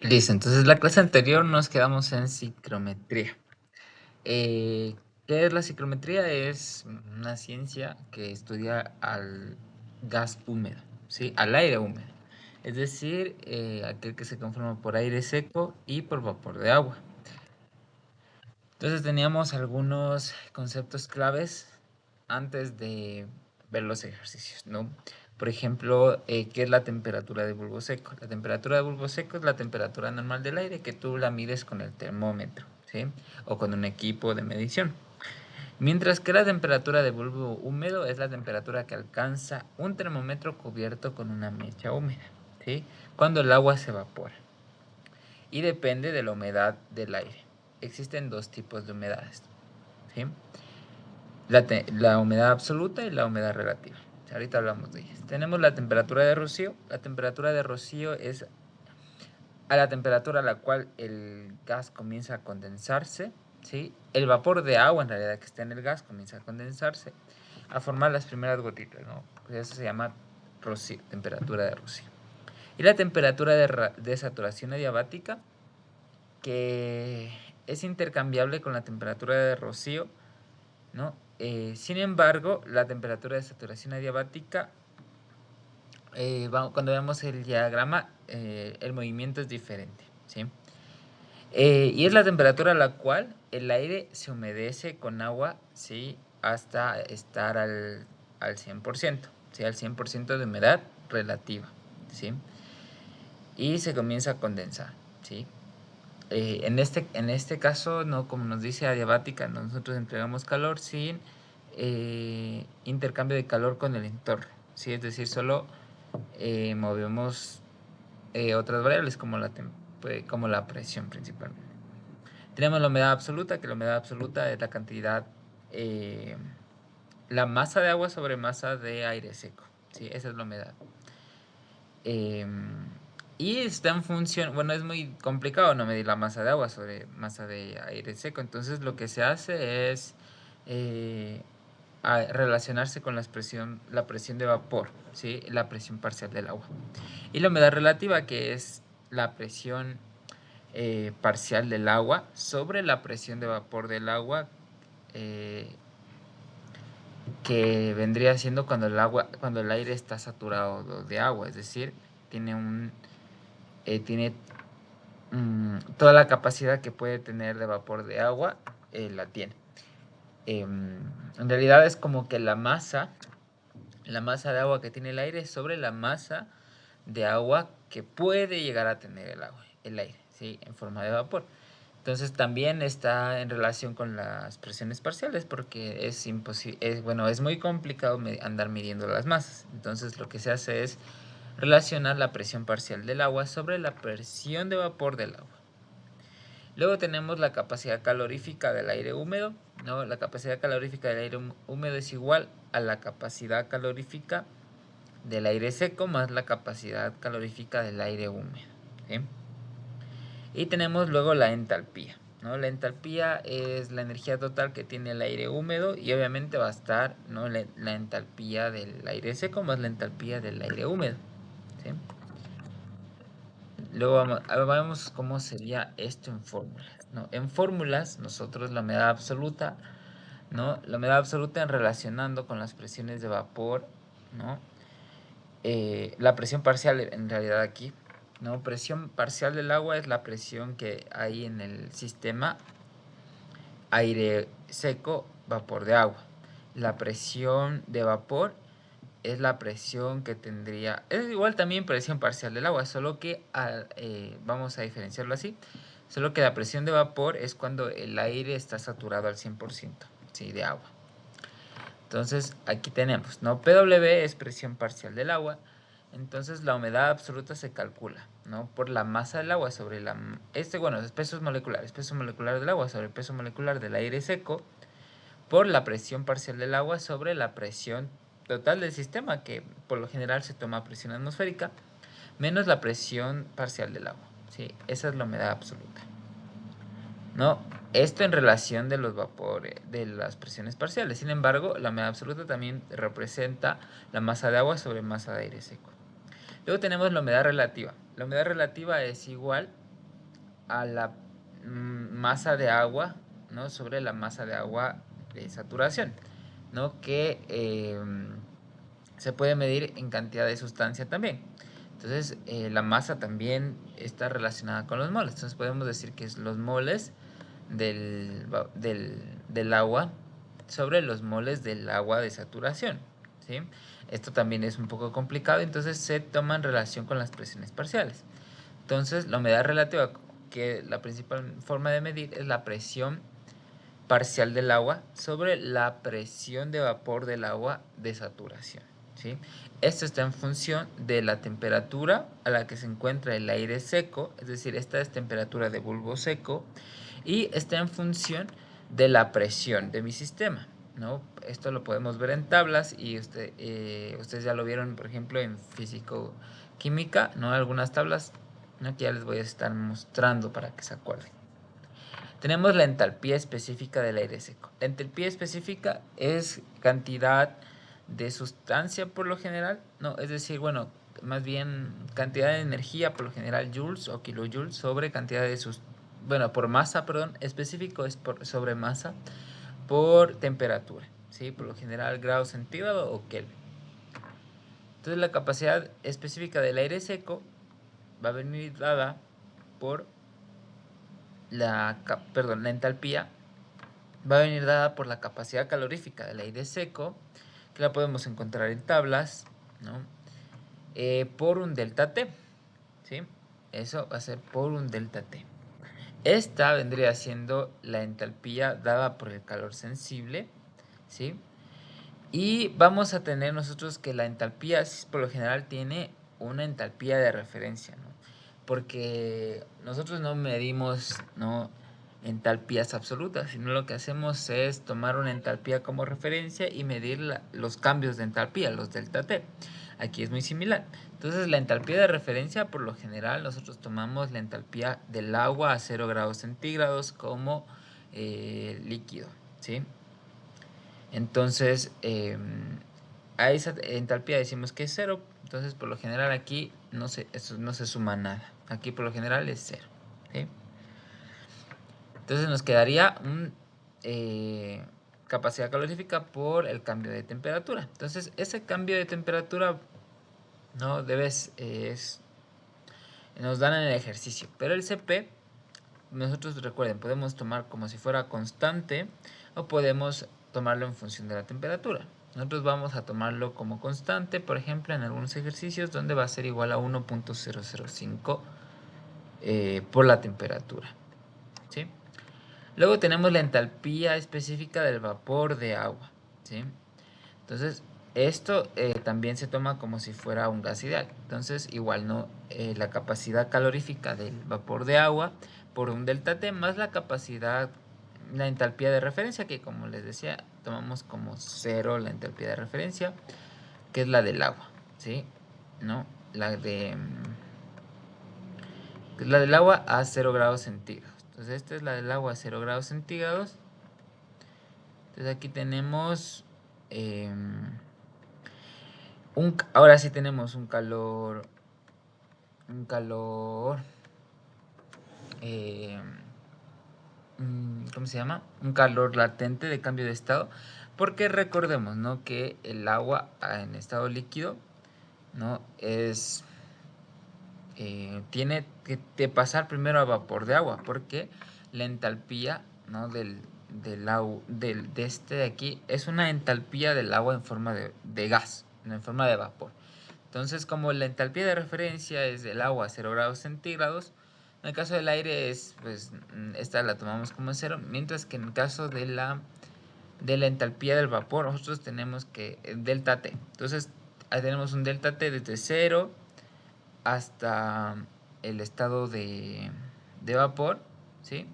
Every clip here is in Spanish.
Listo, entonces la clase anterior nos quedamos en ciclometría. ¿Qué es la ciclometría? Es una ciencia que estudia al gas húmedo, ¿sí? Al aire húmedo. Es decir, aquel que se conforma por aire seco y por vapor de agua. Entonces teníamos algunos conceptos claves antes de ver los ejercicios, ¿no? Por ejemplo, ¿qué es la temperatura de bulbo seco? La temperatura de bulbo seco es la temperatura normal del aire que tú la mides con el termómetro, ¿sí? O con un equipo de medición. Mientras que la temperatura de bulbo húmedo es la temperatura que alcanza un termómetro cubierto con una mecha húmeda, ¿sí? Cuando el agua se evapora. Y depende de la humedad del aire. Existen dos tipos de humedades, ¿sí? La humedad absoluta y la humedad relativa. Ahorita hablamos de ellas. Tenemos la temperatura de rocío. La temperatura de rocío es a la temperatura a la cual el gas comienza a condensarse, ¿sí? El vapor de agua, en realidad, que está en el gas, comienza a condensarse, a formar las primeras gotitas, ¿no? Pues eso se llama rocío, temperatura de rocío. Y la temperatura de saturación adiabática, que es intercambiable con la temperatura de rocío, ¿no? Sin embargo, la temperatura de saturación adiabática, cuando veamos el diagrama, el movimiento es diferente, ¿sí? Y es la temperatura a la cual el aire se humedece con agua, ¿sí? Hasta estar al 100%, ¿sí? Al 100% de humedad relativa, ¿sí? Y se comienza a condensar, ¿sí? En este caso, no, como nos dice adiabática, nosotros entregamos calor sin intercambio de calor con el entorno, ¿sí? Es decir, solo movemos otras variables como la presión principalmente. Tenemos la humedad absoluta, que la humedad absoluta es la cantidad, la masa de agua sobre masa de aire seco, ¿sí? Esa es la humedad. Y está en función, bueno, es muy complicado no medir la masa de agua sobre masa de aire seco, entonces lo que se hace es relacionarse con la presión de vapor, ¿sí? La presión parcial del agua. Y la humedad relativa, que es la presión parcial del agua sobre la presión de vapor del agua, que vendría siendo cuando el aire está saturado de agua, es decir, tiene toda la capacidad que puede tener de vapor de agua, la tiene. En realidad es como que la masa de agua que tiene el aire sobre la masa de agua que puede llegar a tener el aire, ¿sí? En forma de vapor. Entonces también está en relación con las presiones parciales porque es muy complicado andar midiendo las masas. Entonces lo que se hace es relacionar la presión parcial del agua sobre la presión de vapor del agua. Luego tenemos la capacidad calorífica del aire húmedo, ¿no? La capacidad calorífica del aire húmedo es igual a la capacidad calorífica del aire seco más la capacidad calorífica del aire húmedo, ¿sí? Y tenemos luego la entalpía, ¿no? La entalpía es la energía total que tiene el aire húmedo y obviamente va a estar, ¿no? la entalpía del aire seco más la entalpía del aire húmedo, ¿sí? Luego vamos cómo sería esto en fórmulas, ¿no? En fórmulas, nosotros la humedad absoluta, ¿no? La humedad absoluta en relacionando con las presiones de vapor, ¿no? La presión parcial en realidad aquí, ¿no? Presión parcial del agua es la presión que hay en el sistema aire seco, vapor de agua. La presión de vapor es la presión que tendría, es igual también presión parcial del agua, solo que vamos a diferenciarlo así, solo que la presión de vapor es cuando el aire está saturado al 100%, ¿sí? De agua. Entonces aquí tenemos, ¿no? PW es presión parcial del agua, entonces la humedad absoluta se calcula, ¿no? Por la masa del agua sobre es peso molecular del agua sobre el peso molecular del aire seco, por la presión parcial del agua sobre la presión total del sistema, que por lo general se toma presión atmosférica, menos la presión parcial del agua, ¿sí? Esa es la humedad absoluta, ¿no? Esto en relación de los vapores, de las presiones parciales. Sin embargo, la humedad absoluta también representa la masa de agua sobre masa de aire seco. Luego tenemos la humedad relativa. La humedad relativa es igual a la masa de agua, ¿no? Sobre la masa de agua de saturación, ¿no? Que se puede medir en cantidad de sustancia también. Entonces, la masa también está relacionada con los moles. Entonces, podemos decir que es los moles del, del agua sobre los moles del agua de saturación, ¿sí? Esto también es un poco complicado, entonces se toma en relación con las presiones parciales. Entonces, la humedad relativa, que la principal forma de medir es la presión parcial del agua sobre la presión de vapor del agua de saturación, ¿sí? Esto está en función de la temperatura a la que se encuentra el aire seco, es decir, esta es temperatura de bulbo seco, y está en función de la presión de mi sistema, ¿no? Esto lo podemos ver en tablas y ustedes ya lo vieron, por ejemplo, en físico-química, ¿no? Algunas tablas, ¿no? Que ya les voy a estar mostrando para que se acuerden. Tenemos la entalpía específica del aire seco. La entalpía específica es cantidad de sustancia por lo general, no, es decir, bueno, más bien cantidad de energía por lo general, joules o kilojoules sobre cantidad de bueno, por masa, perdón, específico es sobre masa por temperatura, ¿sí? Por lo general grado centígrado o Kelvin. Entonces la capacidad específica del aire seco va a venir dada por la entalpía va a venir dada por la capacidad calorífica del aire seco, que la podemos encontrar en tablas, ¿no? Por un delta T, ¿sí? Eso va a ser por un delta T. Esta vendría siendo la entalpía dada por el calor sensible, ¿sí? Y vamos a tener nosotros que la entalpía por lo general tiene una entalpía de referencia, ¿no? Porque nosotros no medimos, ¿no?, entalpías absolutas, sino lo que hacemos es tomar una entalpía como referencia y medir los cambios de entalpía, los delta T. Aquí es muy similar. Entonces la entalpía de referencia, por lo general, nosotros tomamos la entalpía del agua a 0 grados centígrados como líquido, ¿sí? Entonces, a esa entalpía decimos que es 0. Entonces, por lo general aquí eso no se suma nada. Aquí por lo general es 0, ¿sí? Entonces nos quedaría un capacidad calorífica por el cambio de temperatura. Entonces, ese cambio de temperatura no nos dan en el ejercicio. Pero el CP, nosotros recuerden, podemos tomar como si fuera constante o podemos tomarlo en función de la temperatura. Nosotros vamos a tomarlo como constante, por ejemplo, en algunos ejercicios donde va a ser igual a 1.005 por la temperatura, ¿sí? Luego tenemos la entalpía específica del vapor de agua, ¿sí? Entonces, esto también se toma como si fuera un gas ideal. Entonces, igual, ¿no? La capacidad calorífica del vapor de agua por un delta T más la capacidad, la entalpía de referencia, que como les decía, tomamos como 0 la entalpía de referencia, que es la del agua, ¿sí? ¿No? La del agua a 0 grados centígrados. Entonces, esta es la del agua a 0 grados centígrados. Entonces, aquí tenemos... ahora sí tenemos un calor, ¿cómo se llama? Un calor latente de cambio de estado, porque recordemos, ¿no?, que el agua en estado líquido, ¿no?, tiene que pasar primero a vapor de agua, porque la entalpía, ¿no?, de este de aquí es una entalpía del agua en forma de gas, no en forma de vapor. Entonces, como la entalpía de referencia es del agua a 0 grados centígrados, en el caso del aire pues, esta la tomamos como 0, mientras que en el caso de la entalpía del vapor, nosotros tenemos que delta T. Entonces, ahí tenemos un delta T desde 0 hasta el estado de vapor, ¿sí?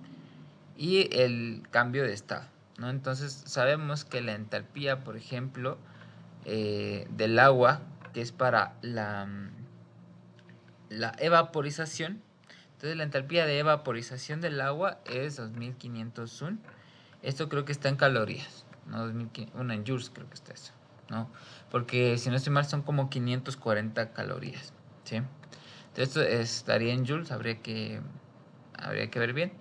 Y el cambio de estado, ¿no? Entonces, sabemos que la entalpía, por ejemplo, del agua, que es para la evaporización. Entonces la entalpía de evaporización del agua es 2500 Joule. Esto creo que está en calorías, ¿no? En joules creo que está eso, ¿no? Porque si no estoy mal son como 540 calorías, ¿sí? Entonces esto estaría en joules, habría que habría que ver bien,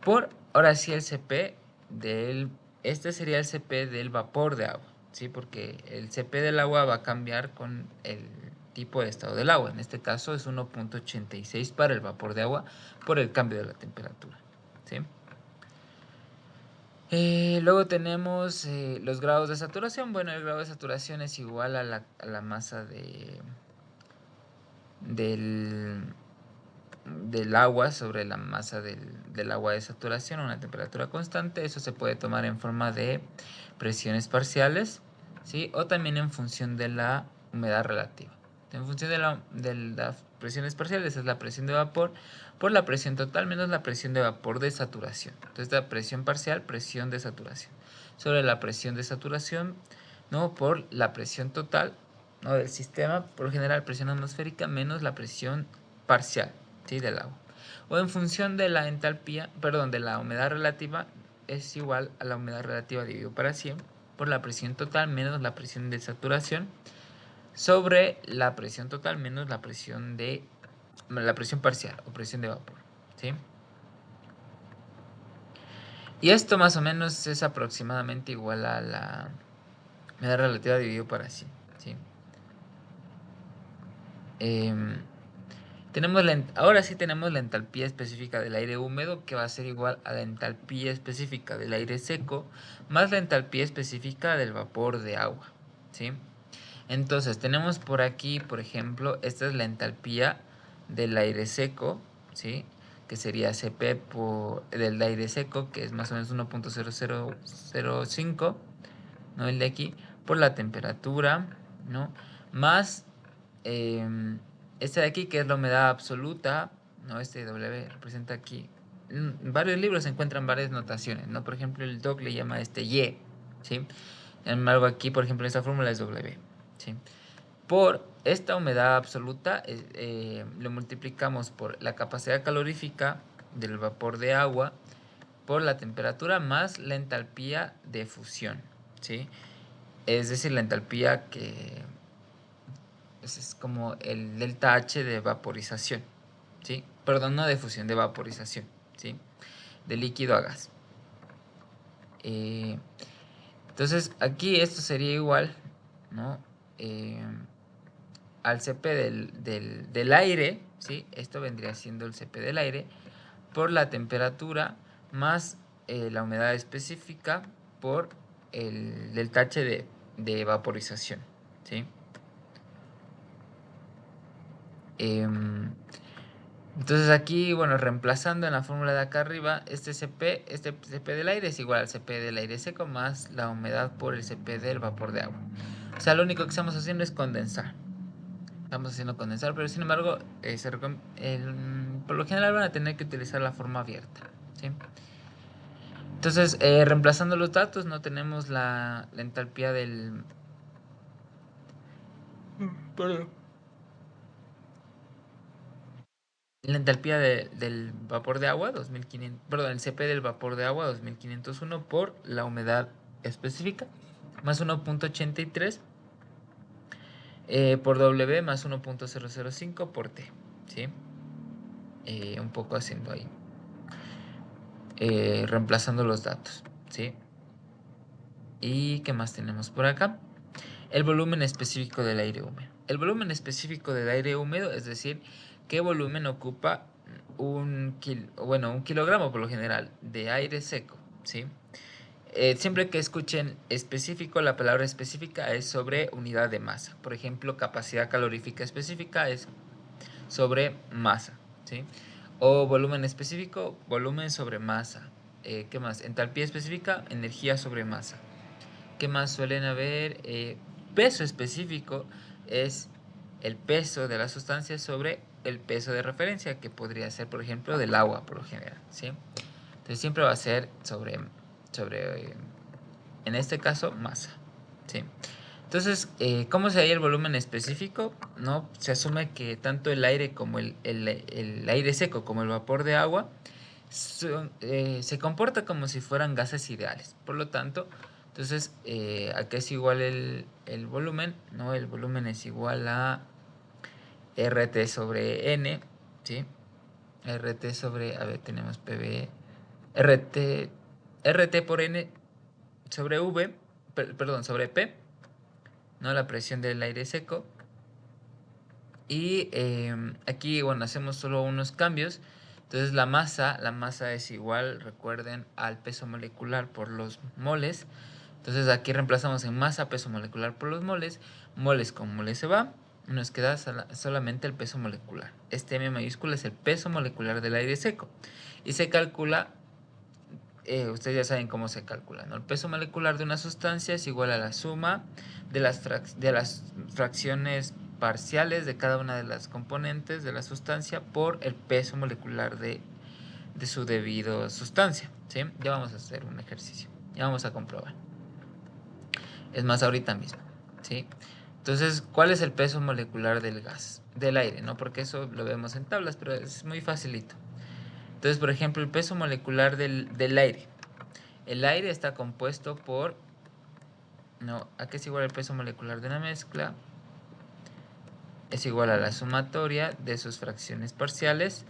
por, ahora sí, el Cp del, este sería el Cp del vapor de agua, ¿sí? Porque el Cp del agua va a cambiar con el tipo de estado del agua. En este caso es 1.86 para el vapor de agua por el cambio de la temperatura, ¿sí? Luego tenemos los grados de saturación. Bueno, el grado de saturación es igual a la masa del agua sobre la masa del agua de saturación a una temperatura constante. Eso se puede tomar en forma de presiones parciales, ¿sí? O también en función de la humedad relativa. En función de las presiones parciales es la presión de vapor por la presión total menos la presión de vapor de saturación. Entonces la presión parcial, presión de saturación, sobre la presión de saturación, ¿no? Por la presión total, ¿no? Del sistema, por lo general presión atmosférica menos la presión parcial, ¿sí? Del agua. O en función de la entalpía, perdón, de la humedad relativa, es igual a la humedad relativa dividido para 100 por la presión total menos la presión de saturación sobre la presión total menos la presión parcial o presión de vapor, ¿sí? Y esto más o menos es aproximadamente igual a la humedad relativa dividido para 100, ¿sí? Ahora sí tenemos la entalpía específica del aire húmedo, que va a ser igual a la entalpía específica del aire seco más la entalpía específica del vapor de agua, ¿sí? Entonces tenemos por aquí, por ejemplo, esta es la entalpía del aire seco, ¿sí? Que sería Cp del aire seco, que es más o menos 1.0005, ¿no? El de aquí, por la temperatura, ¿no? Más este de aquí, que es la humedad absoluta, ¿no? Este W representa aquí. En varios libros se encuentran varias notaciones, ¿no? Por ejemplo, el doc le llama Y, ¿sí? Sin embargo, aquí, por ejemplo, esta fórmula es W, ¿sí? Por esta humedad absoluta, lo multiplicamos por la capacidad calorífica del vapor de agua por la temperatura más la entalpía de fusión, ¿sí? Es decir, la entalpía que es como el delta H de vaporización, ¿sí? Perdón, no de fusión, de vaporización, ¿sí? De líquido a gas. Entonces, aquí esto sería igual, ¿no? Al Cp del aire, ¿sí? Esto vendría siendo el Cp del aire por la temperatura más la humedad específica por el delta H de vaporización, ¿sí? Entonces aquí, bueno, reemplazando en la fórmula de acá arriba, este Cp del aire es igual al Cp del aire seco más la humedad por el Cp del vapor de agua. O sea, lo único que estamos haciendo es condensar. Estamos haciendo condensar, pero sin embargo, por lo general van a tener que utilizar la forma abierta, ¿sí? Entonces, reemplazando los datos, no tenemos la entalpía del... Perdón. La entalpía del vapor de agua, 2500, perdón, el Cp del vapor de agua, 2501 por la humedad específica, más 1.83 por W más 1.005 por T, ¿sí? Un poco haciendo ahí, reemplazando los datos, ¿sí? ¿Y qué más tenemos por acá? El volumen específico del aire húmedo. El volumen específico del aire húmedo, es decir, qué volumen ocupa un kilogramo por lo general de aire seco, ¿sí? Siempre que escuchen específico, la palabra específica es sobre unidad de masa. Por ejemplo, capacidad calorífica específica es sobre masa, ¿sí? O volumen específico, volumen sobre masa. ¿Qué más? Entalpía específica, energía sobre masa. ¿Qué más suelen haber? Peso específico es el peso de la sustancia sobre el peso de referencia, que podría ser, por ejemplo, del agua, por lo general, ¿sí? Entonces siempre va a ser sobre en este caso, masa, ¿sí? Entonces, ¿cómo se halla el volumen específico? ¿No? Se asume que tanto el aire como el aire seco como el vapor de agua se comporta como si fueran gases ideales. Por lo tanto, entonces, ¿a qué es igual el volumen? ¿No? El volumen es igual a RT sobre N, ¿sí? RT sobre, a ver, tenemos PV, RT por N sobre V, perdón, sobre P, ¿no? La presión del aire seco. Y aquí, bueno, hacemos solo unos cambios. Entonces la masa es igual, recuerden, al peso molecular por los moles. Entonces aquí reemplazamos en masa peso molecular por los moles. Moles con moles se va. Y nos queda solamente el peso molecular. Este M mayúscula es el peso molecular del aire seco. Y se calcula, ustedes ya saben cómo se calcula, ¿no? El peso molecular de una sustancia es igual a la suma de las fracciones parciales de cada una de las componentes de la sustancia por el peso molecular de su debido sustancia, ¿sí? Ya vamos a hacer un ejercicio, ya vamos a comprobar. Es más, ahorita mismo, ¿sí? Entonces, ¿cuál es el peso molecular del gas? Del aire, ¿no? Porque eso lo vemos en tablas, pero es muy facilito. Entonces, por ejemplo, el peso molecular del aire. El aire está compuesto por... No, aquí es igual el peso molecular de una mezcla. Es igual a la sumatoria de sus fracciones parciales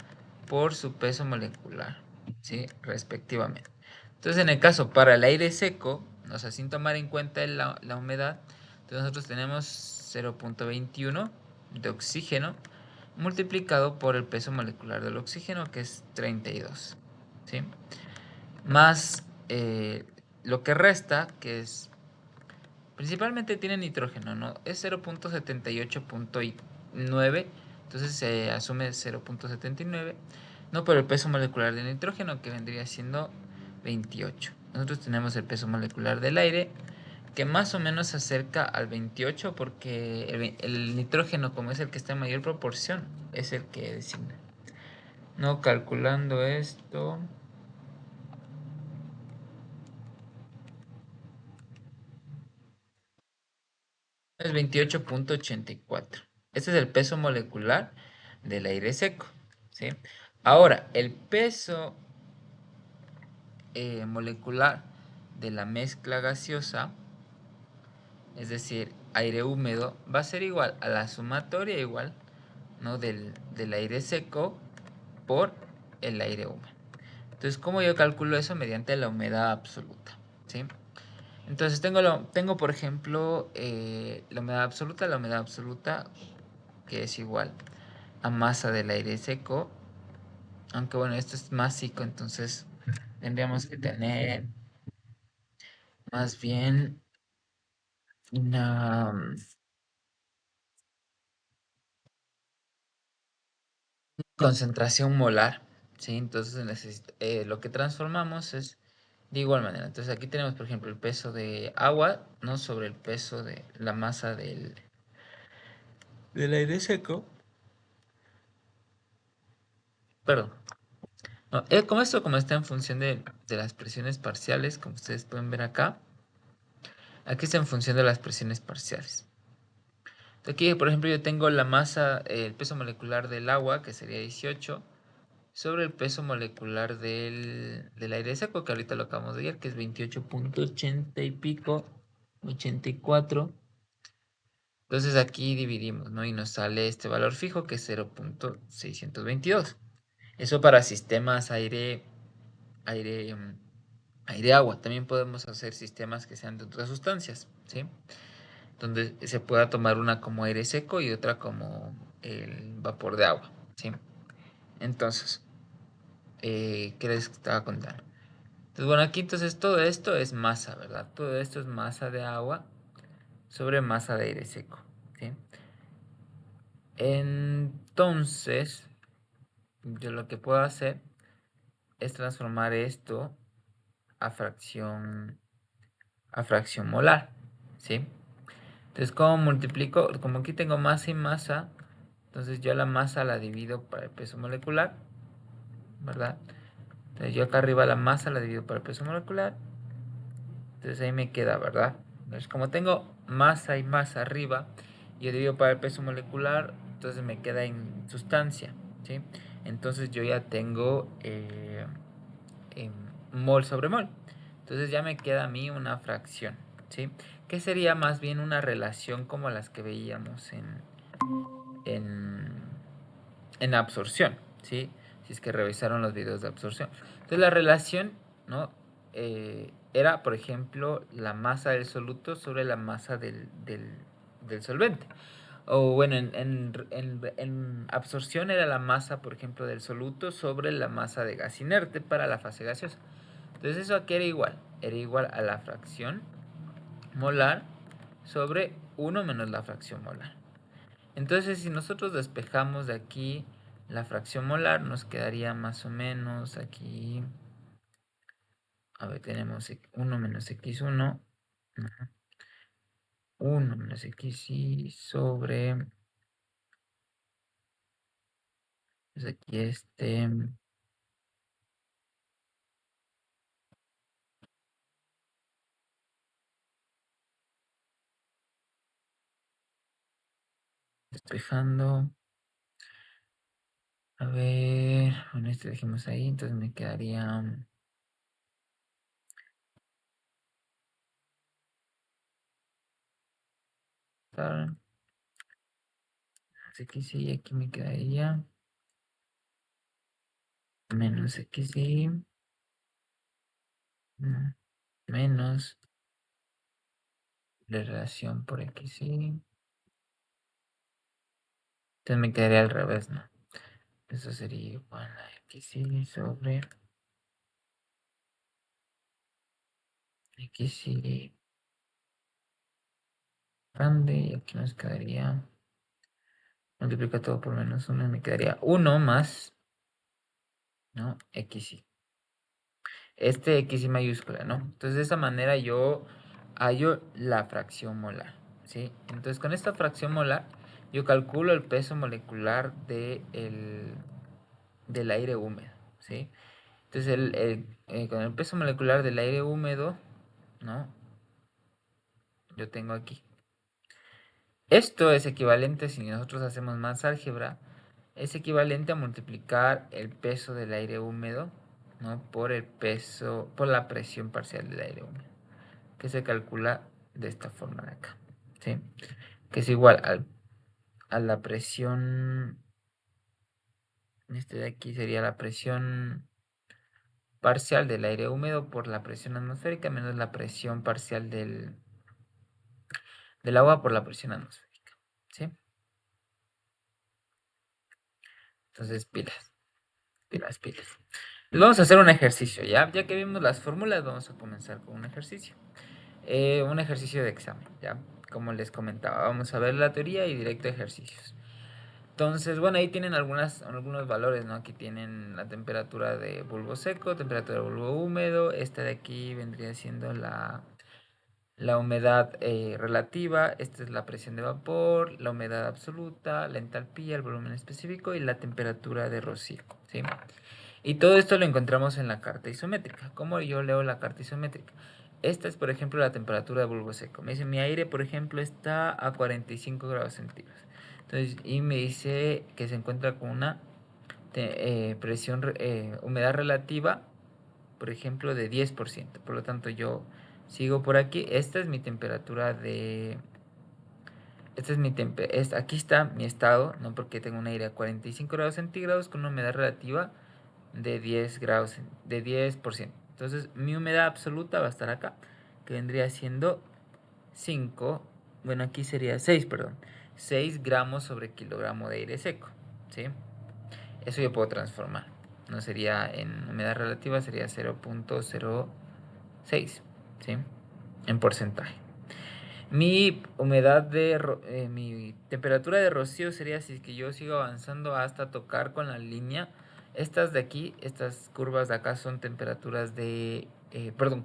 por su peso molecular, ¿sí? Respectivamente. Entonces, en el caso para el aire seco, o sea, sin tomar en cuenta la humedad, entonces nosotros tenemos 0.21 de oxígeno multiplicado por el peso molecular del oxígeno, que es 32, ¿sí? Más lo que resta, que es principalmente tiene nitrógeno, ¿no? Es 0.78.9, entonces se asume 0.79, no por el peso molecular del nitrógeno, que vendría siendo 28. Nosotros tenemos el peso molecular del aire, que más o menos se acerca al 28, porque el nitrógeno, como es el que está en mayor proporción, es el que designa. No calculando esto... es 28.84. Este es el peso molecular del aire seco, ¿sí? Ahora, el peso molecular de la mezcla gaseosa, es decir, aire húmedo, va a ser igual a la sumatoria igual, ¿no? del aire seco por el aire húmedo. Entonces, ¿cómo yo calculo eso? Mediante la humedad absoluta, ¿sí? Entonces tengo por ejemplo, la humedad absoluta, que es igual a masa del aire seco. Aunque bueno, esto es másico, entonces tendríamos que tener más bien una concentración molar, ¿sí? Entonces lo que transformamos es de igual manera. Entonces aquí tenemos, por ejemplo, el peso de agua, ¿no? Sobre el peso de la masa del aire seco. Perdón. No, como está en función de las presiones parciales, como ustedes pueden ver acá, aquí está en función de las presiones parciales. Aquí, por ejemplo, yo tengo la masa, el peso molecular del agua, que sería 18, sobre el peso molecular del aire seco, que ahorita lo acabamos de ver, que es 28.80 y pico, 84. Entonces aquí dividimos, ¿no? Y nos sale este valor fijo, que es 0.622. Eso para sistemas aire, aire-agua. También podemos hacer sistemas que sean de otras sustancias, ¿sí? Donde se pueda tomar una como aire seco y otra como el vapor de agua, ¿sí? Entonces, ¿qué les estaba contando? Entonces, bueno, aquí entonces todo esto es masa, ¿verdad? Todo esto es masa de agua sobre masa de aire seco, ¿sí? Entonces, yo lo que puedo hacer es transformar esto a fracción molar, ¿sí? Entonces, ¿cómo multiplico? Como aquí tengo masa y masa, entonces yo la masa la divido para el peso molecular, ¿verdad? Entonces yo acá arriba la masa la divido para el peso molecular, entonces ahí me queda, ¿verdad? Entonces como tengo masa y masa arriba, yo divido para el peso molecular, entonces me queda en sustancia, ¿sí? Entonces yo ya tengo en mol sobre mol. Entonces ya me queda a mí una fracción, ¿sí? Que sería más bien una relación como las que veíamos en absorción, ¿sí? si es que revisaron los videos de absorción. Entonces la relación, ¿no? Era, por ejemplo, la masa del soluto sobre la masa del solvente. O bueno, en absorción era la masa, por ejemplo, del soluto sobre la masa de gas inerte para la fase gaseosa. Entonces eso aquí era igual a la fracción molar sobre 1 menos la fracción molar. Entonces si nosotros despejamos de aquí la fracción molar, nos quedaría más o menos aquí, a ver, tenemos 1 menos x1, 1 menos xy sobre, pues aquí despejando, a ver, bueno, este dejemos ahí, entonces me quedaría, xy, aquí me quedaría menos xy, menos la relación por xy, entonces me quedaría al revés, ¿no? Eso sería igual a xy sobre xy grande, y aquí nos quedaría, multiplica todo por menos 1, me quedaría 1 más, ¿no? xy. Xy mayúscula, ¿no? Entonces de esa manera yo hallo la fracción molar, ¿sí? Entonces con esta fracción molar yo calculo el peso molecular del aire húmedo, ¿sí? Entonces con el peso molecular del aire húmedo, ¿no? Yo tengo aquí. Esto es equivalente, si nosotros hacemos más álgebra, es equivalente a multiplicar el peso del aire húmedo, ¿no? Por el peso, por la presión parcial del aire húmedo, que se calcula de esta forma de acá, ¿sí? Que es igual a la presión, este de aquí sería la presión parcial del aire húmedo por la presión atmosférica menos la presión parcial del agua por la presión atmosférica, ¿sí? Entonces, pilas, pilas, pilas. Vamos a hacer un ejercicio, ¿ya? Ya que vimos las fórmulas, vamos a comenzar con un ejercicio. Un ejercicio de examen, ¿ya? Como les comentaba, vamos a ver la teoría y directo ejercicios. Entonces, bueno, ahí tienen algunos valores, ¿no? Aquí tienen la temperatura de bulbo seco, temperatura de bulbo húmedo. Esta de aquí vendría siendo la humedad relativa. Esta es la presión de vapor, la humedad absoluta, la entalpía, el volumen específico y la temperatura de rocío, ¿sí? Y todo esto lo encontramos en la carta isométrica. ¿Cómo yo leo la carta isométrica? Esta es, por ejemplo, la temperatura de bulbo seco. Me dice, mi aire, por ejemplo, está a 45 grados centígrados. Entonces, y me dice que se encuentra con una humedad relativa, por ejemplo, de 10%. Por lo tanto, yo sigo por aquí. Esta es mi temperatura de... aquí está mi estado, ¿no? Porque tengo un aire a 45 grados centígrados con una humedad relativa de 10 grados, de 10%. Entonces mi humedad absoluta va a estar acá, que vendría siendo 5, bueno, aquí sería 6, perdón, 6 gramos sobre kilogramo de aire seco, ¿sí? Eso yo puedo transformar, no sería en humedad relativa, sería 0.06, ¿sí? En porcentaje. Mi temperatura de rocío sería si es que yo sigo avanzando hasta tocar con la línea. Estas de aquí, estas curvas de acá son temperaturas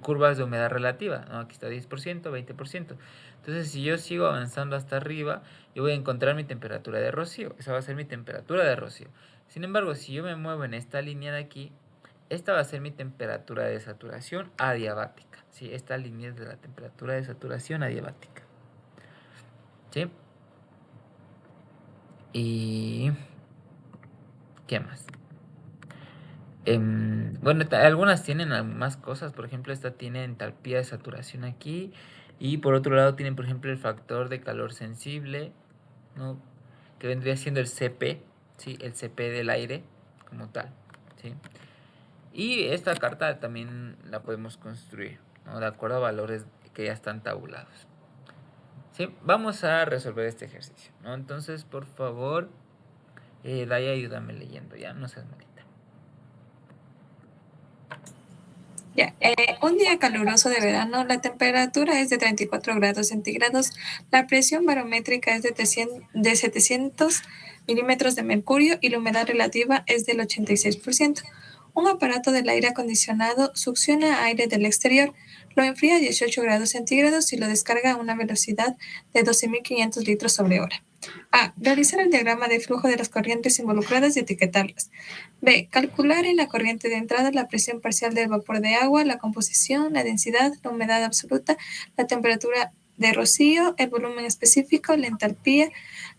curvas de humedad relativa, ¿no? Aquí está 10%, 20%. Entonces, si yo sigo avanzando hasta arriba, yo voy a encontrar mi temperatura de rocío. Esa va a ser mi temperatura de rocío. Sin embargo, si yo me muevo en esta línea de aquí, esta va a ser mi temperatura de saturación adiabática. ¿Sí? Esta línea es de la temperatura de saturación adiabática. ¿Sí? Y... ¿qué más? Bueno, algunas tienen más cosas. Por ejemplo, esta tiene entalpía de saturación aquí. Y por otro lado tienen, por ejemplo, el factor de calor sensible, ¿no? Que vendría siendo el CP, ¿sí? El CP del aire como tal. ¿sí? Y esta carta también la podemos construir, ¿no? De acuerdo a valores que ya están tabulados. ¿Sí? Vamos a resolver este ejercicio, ¿no? Entonces, por favor, Daya, ayúdame leyendo, ¿ya? No seas malita. Ya, un día caluroso de verano, la temperatura es de 34 grados centígrados, la presión barométrica es de 700 milímetros de mercurio y la humedad relativa es del 86%. Un aparato del aire acondicionado succiona aire del exterior, lo enfría a 18 grados centígrados y lo descarga a una velocidad de 12.500 litros sobre hora. A. Realizar el diagrama de flujo de las corrientes involucradas y etiquetarlas. B. Calcular en la corriente de entrada la presión parcial del vapor de agua, la composición, la densidad, la humedad absoluta, la temperatura de rocío, el volumen específico, la entalpía,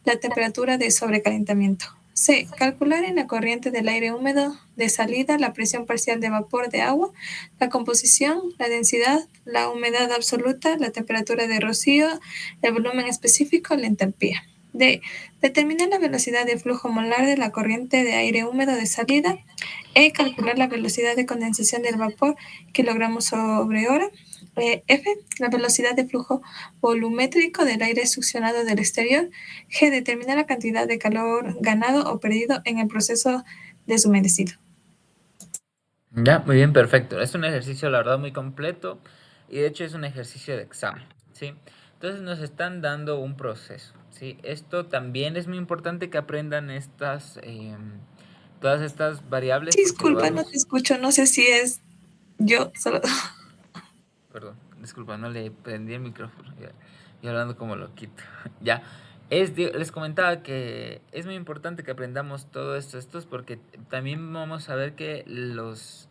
la temperatura de sobrecalentamiento. C. Calcular en la corriente del aire húmedo de salida la presión parcial de vapor de agua, la composición, la densidad, la humedad absoluta, la temperatura de rocío, el volumen específico, la entalpía. D. Determinar la velocidad de flujo molar de la corriente de aire húmedo de salida. E. Calcular la velocidad de condensación del vapor, kilogramos sobre hora. F. La velocidad de flujo volumétrico del aire succionado del exterior. G. Determinar la cantidad de calor ganado o perdido en el proceso deshumedecido. Ya, muy bien, perfecto. Es un ejercicio, la verdad, muy completo y de hecho es un ejercicio de examen, ¿sí? Entonces nos están dando un proceso, ¿sí? Esto también es muy importante que aprendan todas estas variables porque lo Disculpa, no te vamos... escucho, no sé si es yo solo. Perdón, disculpa, no le prendí el micrófono. Y hablando como loquito. Ya. Les comentaba que es muy importante que aprendamos todo esto, estos porque también vamos a ver que los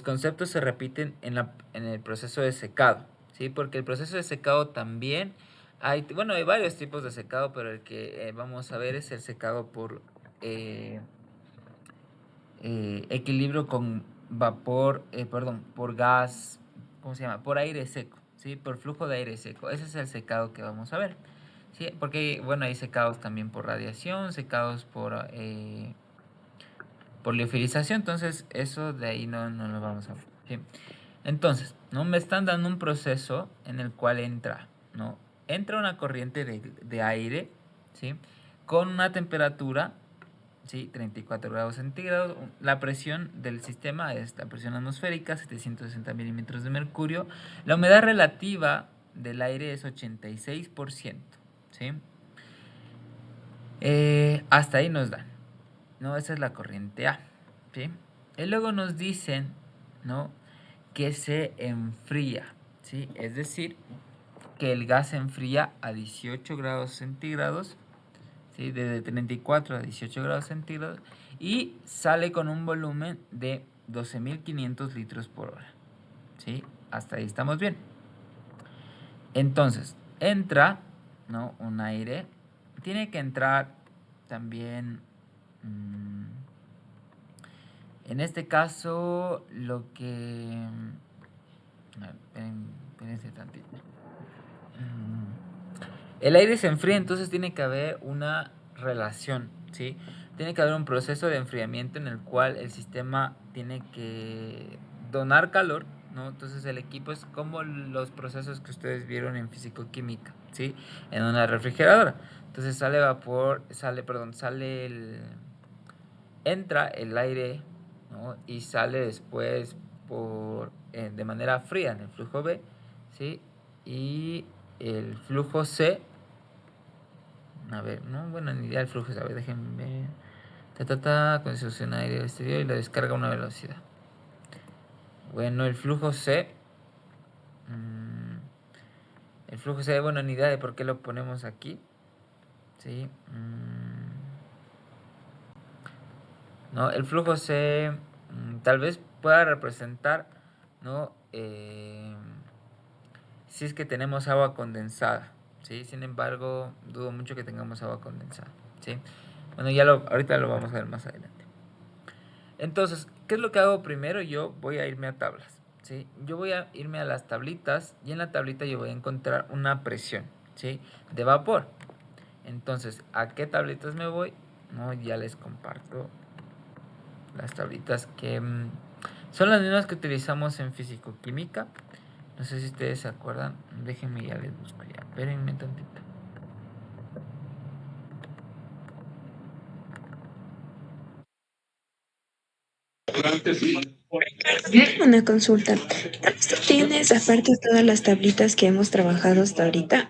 conceptos se repiten en el proceso de secado, ¿sí? Porque el proceso de secado también bueno, hay varios tipos de secado, pero el que vamos a ver es el secado por equilibrio con vapor, perdón, por gas, ¿cómo se llama? Por aire seco, ¿sí? Por flujo de aire seco. Ese es el secado que vamos a ver, ¿sí? Porque, bueno, hay secados también por radiación, secados por liofilización, entonces eso de ahí no lo vamos a ver, ¿sí? Entonces, ¿no? Me están dando un proceso en el cual ¿no? Entra una corriente de aire, ¿sí? Con una temperatura, ¿sí? 34 grados centígrados. La presión del sistema es la presión atmosférica, 760 milímetros de mercurio. La humedad relativa del aire es 86%, ¿sí? Hasta ahí nos dan, ¿no? Esa es la corriente A, ¿sí? Y luego nos dicen, ¿no? Que se enfría, ¿sí? Es decir, que el gas se enfría a 18 grados centígrados, ¿sí? Desde 34 a 18 grados centígrados y sale con un volumen de 12.500 litros por hora, ¿sí? Hasta ahí estamos bien. Entonces, entra, ¿no? Un aire, tiene que entrar también, en este caso, lo que... A ver, espérense tantito. El aire se enfría, entonces tiene que haber una relación, ¿sí? Tiene que haber un proceso de enfriamiento en el cual el sistema tiene que donar calor, ¿no? Entonces el equipo es como los procesos que ustedes vieron en físico-química, ¿sí? En una refrigeradora. Entonces sale vapor, entra el aire, ¿no? Y sale después de manera fría en el flujo B, ¿sí? Y el flujo C, a ver, no, bueno, ni idea del flujo C, a ver, déjenme ver. Condensación aire del exterior y la descarga a una velocidad. Bueno, el flujo C, bueno, ni idea de por qué lo ponemos aquí, ¿sí? ¿No? El flujo C tal vez pueda representar, ¿no? Si es que tenemos agua condensada, ¿sí? Sin embargo, dudo mucho que tengamos agua condensada, ¿sí? Bueno, ahorita lo vamos a ver más adelante. Entonces, ¿qué es lo que hago primero? Yo voy a irme a tablas, ¿sí? Yo voy a irme a las tablitas y en la tablita yo voy a encontrar una presión, ¿sí? De vapor. Entonces, ¿a qué tablitas me voy? No, ya les comparto. las tablitas que son las mismas que utilizamos en físico-química. No sé si ustedes se acuerdan. Déjenme, ya les busco ya. Espérenme tantito. Una consulta. Tal vez tú tienes, aparte de todas las tablitas que hemos trabajado hasta ahorita,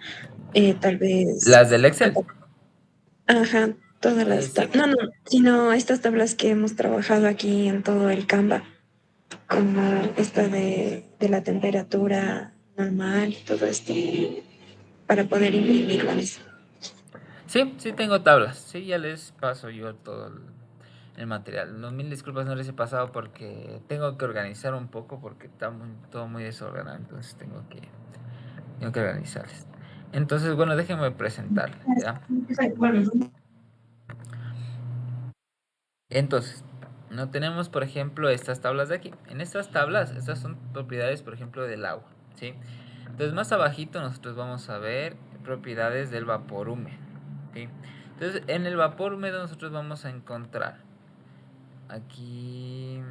tal vez... ¿Las del Excel? Ajá, todas las... Sí. No, sino estas tablas que hemos trabajado aquí en todo el Canva, como esta de la temperatura normal, todo esto, para poder imprimirlas. Sí tengo tablas. Sí, ya les paso yo todo el material. No, mil disculpas, no les he pasado porque tengo que organizar un poco porque está todo muy desordenado. Entonces tengo que organizarles. Entonces, bueno, déjenme presentarles, ¿ya? Entonces, no tenemos, por ejemplo, estas tablas de aquí. En estas tablas, estas son propiedades, por ejemplo, del agua, ¿sí? Entonces, más abajito nosotros vamos a ver propiedades del vapor húmedo, ¿sí? Entonces, en el vapor húmedo nosotros vamos a encontrar aquí,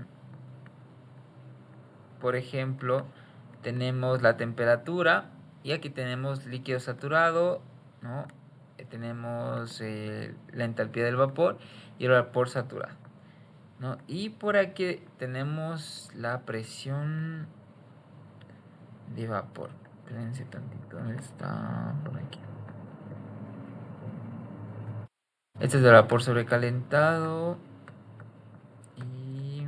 por ejemplo, tenemos la temperatura y aquí tenemos líquido saturado, ¿no? Tenemos la entalpía del vapor y el vapor saturado, ¿no? Y por aquí tenemos la presión de vapor. Espérense tantito, ¿dónde está? Por aquí. Este es el vapor sobrecalentado. Y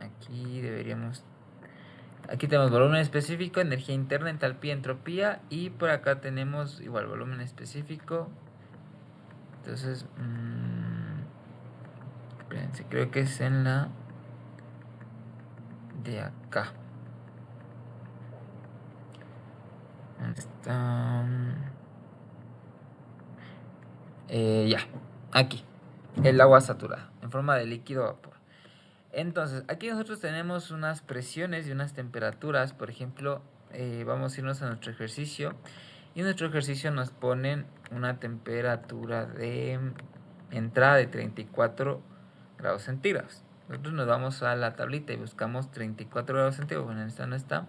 aquí deberíamos... Aquí tenemos volumen específico, energía interna, entalpía, entropía. Y por acá tenemos igual volumen específico. Entonces, espérense, creo que es en la de acá. ¿Dónde está? Ya, aquí. El agua saturada, en forma de líquido vapor. Entonces, aquí nosotros tenemos unas presiones y unas temperaturas. Por ejemplo, vamos a irnos a nuestro ejercicio. Y en nuestro ejercicio nos ponen una temperatura de entrada de 34 grados centígrados. Nosotros nos vamos a la tablita y buscamos 34 grados centígrados. Bueno, esta no está.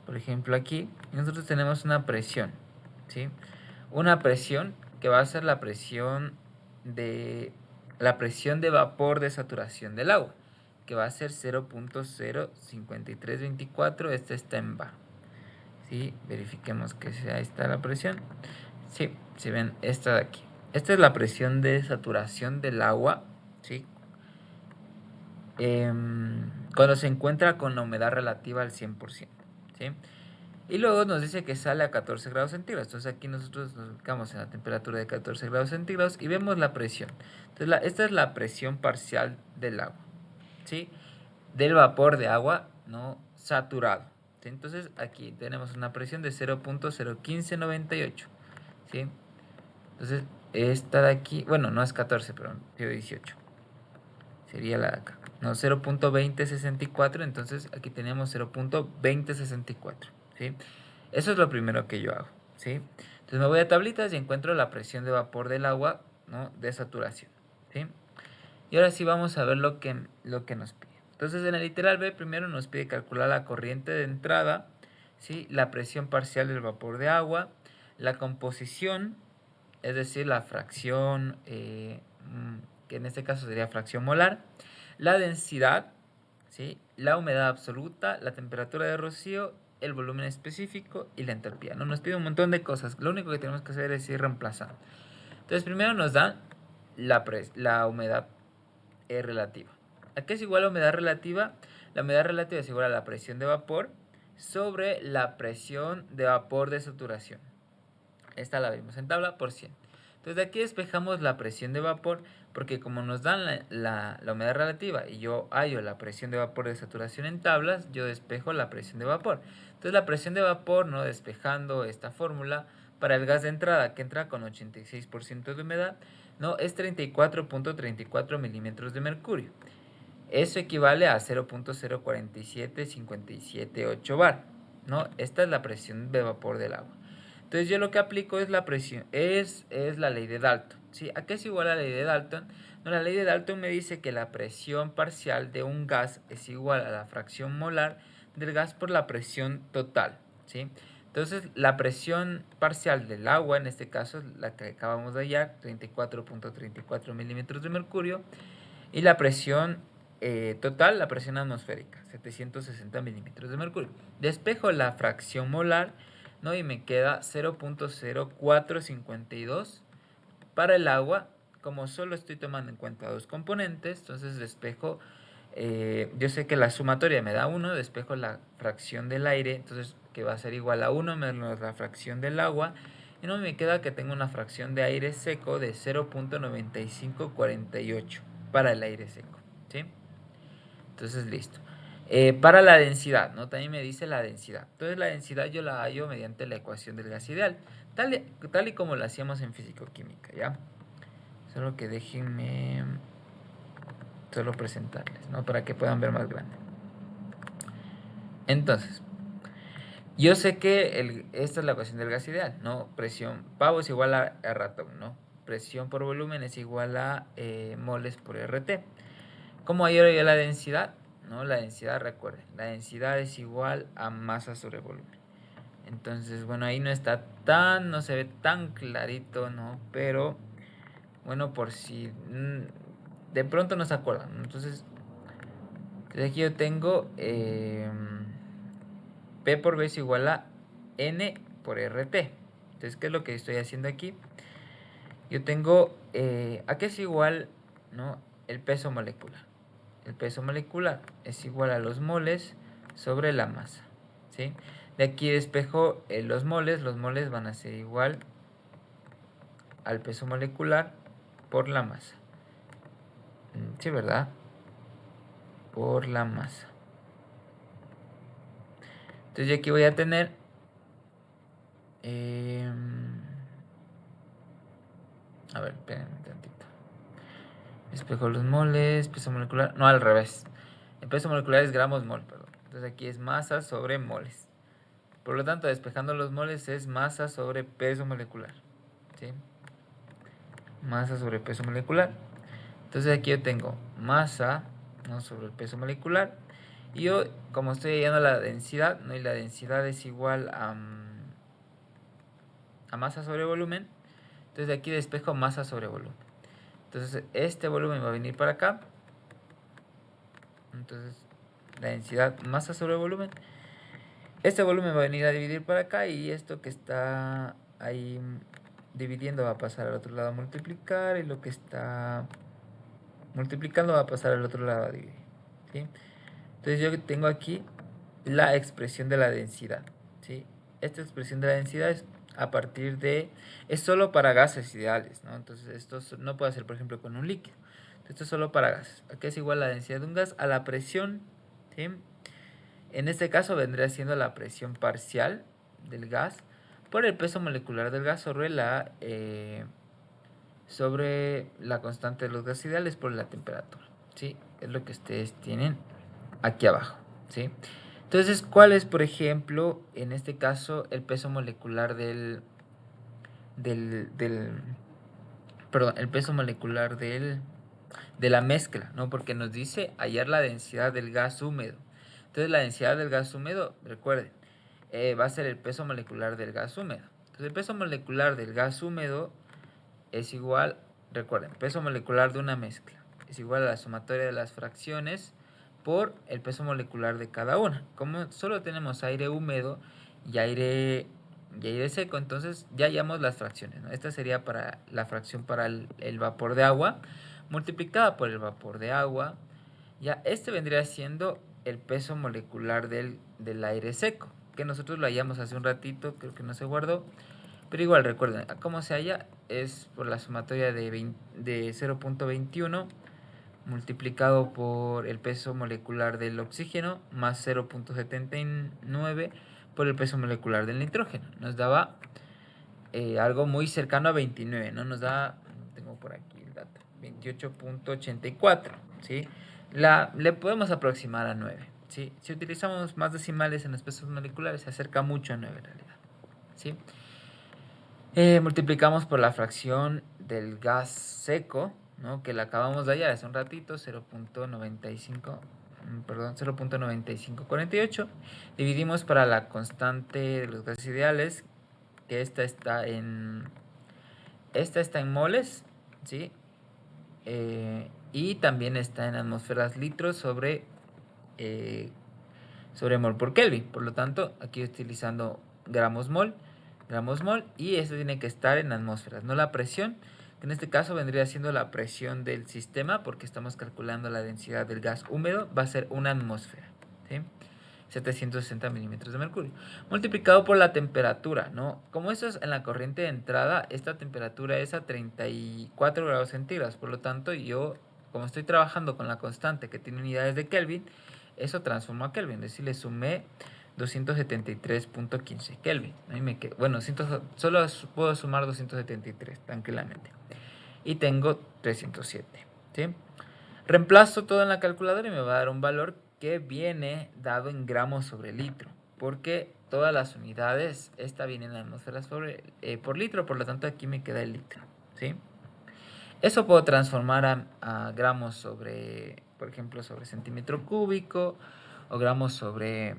Por ejemplo, aquí nosotros tenemos una presión, ¿sí? Una presión que va a ser la presión de vapor de saturación del agua, que va a ser 0.05324. Esta está en bar. ¿Sí? Verifiquemos que ahí está la presión. Sí, si ven esta de aquí. Esta es la presión de saturación del agua, ¿sí? Cuando se encuentra con la humedad relativa al 100%, ¿sí? Y luego nos dice que sale a 14 grados centígrados. Entonces aquí nosotros nos ubicamos en la temperatura de 14 grados centígrados y vemos la presión. Entonces esta es la presión parcial del agua, ¿sí? Del vapor de agua no saturado, ¿sí? Entonces aquí tenemos una presión de 0.01598, ¿sí? Entonces esta de aquí, bueno, no es 14, pero 18. Sería la de acá. No, 0.2064, entonces aquí tenemos 0.2064, ¿sí? Eso es lo primero que yo hago, ¿sí? Entonces me voy a tablitas y encuentro la presión de vapor del agua, ¿no? De saturación, ¿sí? Y ahora sí vamos a ver lo que nos pide. Entonces en el literal B primero nos pide calcular la corriente de entrada, ¿sí? La presión parcial del vapor de agua, la composición, es decir, la fracción, que en este caso sería fracción molar, la densidad, ¿sí? La humedad absoluta, la temperatura de rocío, el volumen específico y la entalpía, ¿no? Nos pide un montón de cosas. Lo único que tenemos que hacer es ir reemplazando. Entonces primero nos dan la humedad relativa. ¿A qué es igual la humedad relativa? La humedad relativa es igual a la presión de vapor sobre la presión de vapor de saturación. Esta la vimos en tabla por 100. Entonces de aquí despejamos la presión de vapor, porque como nos dan la humedad relativa y yo hallo la presión de vapor de saturación en tablas, yo despejo la presión de vapor. Entonces la presión de vapor, ¿no? Despejando esta fórmula, para el gas de entrada, que entra con 86% de humedad, ¿no? Es 34.34 milímetros de mercurio. Eso equivale a 0.047578 bar, ¿no? Esta es la presión de vapor del agua. Entonces yo lo que aplico es la presión, es la ley de Dalton, ¿sí? ¿A qué es igual a la ley de Dalton? No, la ley de Dalton me dice que la presión parcial de un gas es igual a la fracción molar del gas por la presión total, ¿sí? Entonces, la presión parcial del agua, en este caso, es la que acabamos de hallar, 34.34 milímetros de mercurio, y la presión total, la presión atmosférica, 760 milímetros de mercurio. Despejo la fracción molar, ¿no? Y me queda 0.0452 para el agua. Como solo estoy tomando en cuenta dos componentes, entonces despejo, yo sé que la sumatoria me da 1, despejo la fracción del aire, entonces que va a ser igual a 1 menos la fracción del agua, y no me queda que tengo una fracción de aire seco de 0.9548 para el aire seco, ¿sí? Entonces, listo. Para la densidad, ¿no? También me dice la densidad. Entonces, la densidad yo la hallo mediante la ecuación del gas ideal, tal y como la hacíamos en físico-química, ¿ya? Solo que déjenme solo presentarles, ¿no? Para que puedan ver más grande. Entonces, yo sé que esta es la ecuación del gas ideal, ¿no? Presión pavo es igual a ratón, ¿no? Presión por volumen es igual a moles por RT. ¿Cómo hallo yo la densidad? ¿No? La densidad, recuerden, la densidad es igual a masa sobre volumen. Entonces, bueno, ahí no se ve tan clarito, ¿no? Pero, bueno, por si de pronto no se acuerdan. Entonces, aquí yo tengo P por V es igual a N por RT. Entonces, ¿qué es lo que estoy haciendo aquí? Yo tengo, ¿a qué es igual, no? El peso molecular. El peso molecular es igual a los moles sobre la masa, ¿sí? De aquí despejo los moles van a ser igual al peso molecular por la masa. Sí, ¿verdad? Por la masa. Entonces yo aquí voy a tener a ver, espérenme un tantito. Despejo los moles, peso molecular, no, al revés. El peso molecular es gramos mol, perdón. Entonces aquí es masa sobre moles. Por lo tanto, despejando los moles es masa sobre peso molecular, ¿sí? Masa sobre peso molecular. Entonces aquí yo tengo masa, ¿no? Sobre el peso molecular. Y yo, como estoy hallando la densidad, ¿no? Y la densidad es igual a masa sobre volumen. Entonces de aquí despejo masa sobre volumen. Entonces este volumen va a venir para acá. Entonces la densidad masa sobre volumen. Este volumen va a venir a dividir para acá y esto que está ahí dividiendo va a pasar al otro lado a multiplicar y lo que está multiplicando va a pasar al otro lado a dividir, ¿sí? Entonces yo tengo aquí la expresión de la densidad, ¿sí? Esta expresión de la densidad es a partir de... es solo para gases ideales, ¿no? Entonces esto no puede ser, por ejemplo, con un líquido. Esto es solo para gases. Aquí es igual la densidad de un gas a la presión, ¿sí? En este caso vendría siendo la presión parcial del gas por el peso molecular del gas sobre la constante de los gases ideales por la temperatura, ¿sí? Es lo que ustedes tienen aquí abajo, ¿sí? Entonces, ¿cuál es, por ejemplo, en este caso, el peso molecular el peso molecular de la mezcla, ¿no? Porque nos dice hallar la densidad del gas húmedo. Entonces, la densidad del gas húmedo, recuerden, va a ser el peso molecular del gas húmedo. Entonces, el peso molecular del gas húmedo es igual, recuerden, peso molecular de una mezcla es igual a la sumatoria de las fracciones por el peso molecular de cada una. Como solo tenemos aire húmedo y aire seco, entonces ya hallamos las fracciones, ¿no? Esta sería para la fracción para el vapor de agua multiplicada por el vapor de agua. Ya este vendría siendo el peso molecular del aire seco, que nosotros lo hallamos hace un ratito, creo que no se guardó. Pero igual recuerden, cómo se halla es por la sumatoria de 0.21 multiplicado por el peso molecular del oxígeno más 0.79 por el peso molecular del nitrógeno. Nos daba algo muy cercano a 29, ¿no? Nos da, tengo por aquí el dato, 28.84, ¿sí? Le podemos aproximar a 9, ¿sí? Si utilizamos más decimales en los pesos moleculares, se acerca mucho a 9 en realidad, ¿sí? Multiplicamos por la fracción del gas seco, ¿no? Que la acabamos de hallar hace un ratito, 0.9548. Dividimos para la constante de los gases ideales, que esta está en moles, ¿sí? Y también está en atmósferas litros sobre mol por Kelvin. Por lo tanto, aquí utilizando gramos mol, y eso tiene que estar en atmósferas, no la presión, que en este caso vendría siendo la presión del sistema, porque estamos calculando la densidad del gas húmedo, va a ser una atmósfera, ¿sí? 760 milímetros de mercurio, multiplicado por la temperatura, ¿no? Como eso es en la corriente de entrada, esta temperatura es a 34 grados centígrados, por lo tanto yo, como estoy trabajando con la constante que tiene unidades de Kelvin, eso transformó a Kelvin, es decir, le sumé 273.15 Kelvin. Bueno, solo puedo sumar 273 tranquilamente. Y tengo 307, ¿sí? Reemplazo todo en la calculadora y me va a dar un valor que viene dado en gramos sobre litro, porque todas las unidades, esta viene en atmósferas por litro, por lo tanto aquí me queda el litro, ¿sí? Eso puedo transformar a gramos sobre, por ejemplo, sobre centímetro cúbico, o gramos sobre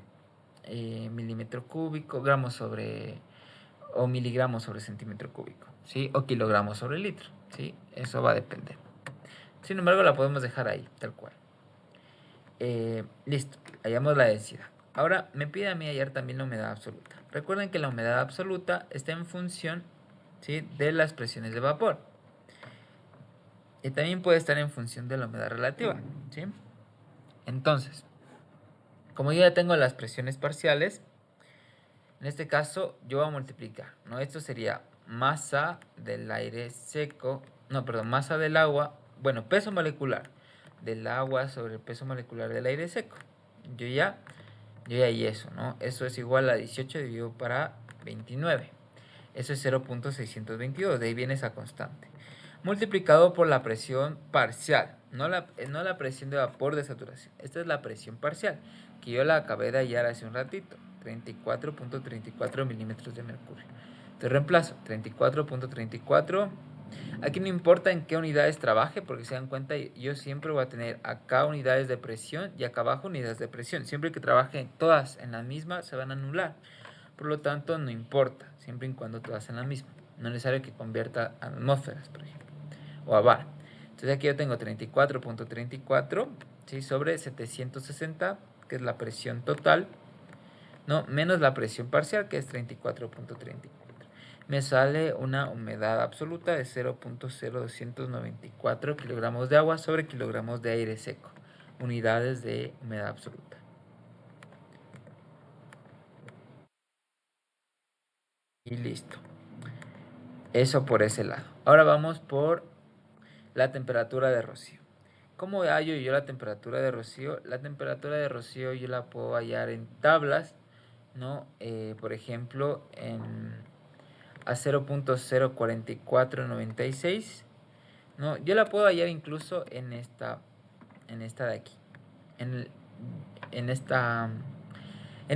milímetro cúbico, gramos sobre, o miligramos sobre centímetro cúbico, ¿sí? O kilogramos sobre litro, ¿sí? Eso va a depender. Sin embargo, la podemos dejar ahí, tal cual. Listo, hallamos la densidad. Ahora me pide a mí hallar también la humedad absoluta. Recuerden que la humedad absoluta está en función, ¿sí?, de las presiones de vapor. Y también puede estar en función de la humedad relativa, ¿sí? Entonces, como yo ya tengo las presiones parciales, en este caso yo voy a multiplicar, ¿no? Esto sería masa del aire seco, no, perdón, masa del agua, bueno, peso molecular del agua sobre el peso molecular del aire seco. Yo ya y eso, ¿no? Eso es igual a 18 dividido para 29. Eso es 0.622, de ahí viene esa constante. Multiplicado por la presión parcial, no la presión de vapor de saturación. Esta es la presión parcial, que yo la acabé de hallar hace un ratito, 34.34 milímetros de mercurio. Entonces reemplazo 34.34. Aquí no importa en qué unidades trabaje, porque se dan cuenta, yo siempre voy a tener acá unidades de presión y acá abajo unidades de presión. Siempre que trabaje todas en la misma, se van a anular. Por lo tanto, no importa, siempre y cuando todas en la misma. No es necesario que convierta a atmósferas, por ejemplo, o a bar. Entonces aquí yo tengo 34.34, ¿sí?, sobre 760, que es la presión total, ¿no?, menos la presión parcial, que es 34.34. Me sale una humedad absoluta de 0.0294 kilogramos de agua sobre kilogramos de aire seco. Unidades de humedad absoluta. Y listo. Eso por ese lado. Ahora vamos por la temperatura de rocío. ¿Cómo hallo yo la temperatura de rocío? La temperatura de rocío yo la puedo hallar en tablas, ¿no? Por ejemplo, a 0.04496, ¿no? Yo la puedo hallar incluso en esta de aquí, en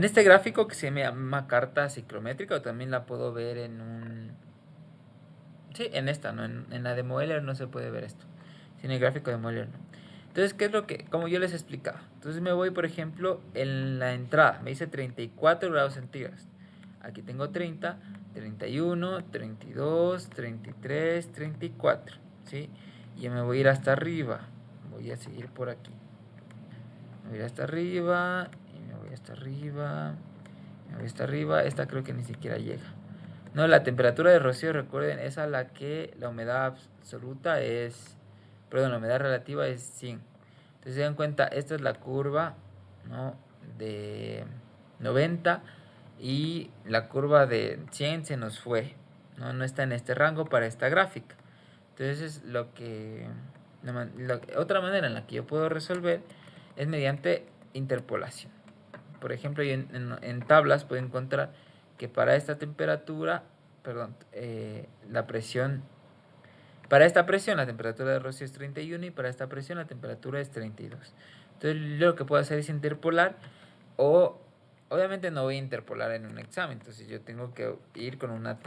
este gráfico que se llama carta ciclométrica, o también la puedo ver en esta, ¿no? En la de Moeller no se puede ver esto, en el gráfico de Moeller no. Entonces, ¿qué es lo que, como yo les explicaba? Entonces me voy, por ejemplo, en la entrada, me dice 34 grados centígrados. Aquí tengo 30, 31, 32, 33, 34, ¿sí? Y yo me voy a ir hasta arriba, voy a seguir por aquí. Me voy hasta arriba, y me voy hasta arriba, me voy hasta arriba. Esta creo que ni siquiera llega. No, la temperatura de rocío, recuerden, es a la que la humedad absoluta es, perdón, la humedad relativa es 100. Entonces se dan cuenta, esta es la curva, ¿no?, de 90, y la curva de 100 se nos fue, no está en este rango para esta gráfica. Entonces otra manera en la que yo puedo resolver es mediante interpolación. Por ejemplo, yo en tablas puedo encontrar que para esta temperatura, la presión, para esta presión la temperatura de rocío es 31, y para esta presión la temperatura es 32. Entonces yo lo que puedo hacer es interpolar, o obviamente no voy a interpolar en un examen, entonces yo tengo que ir con una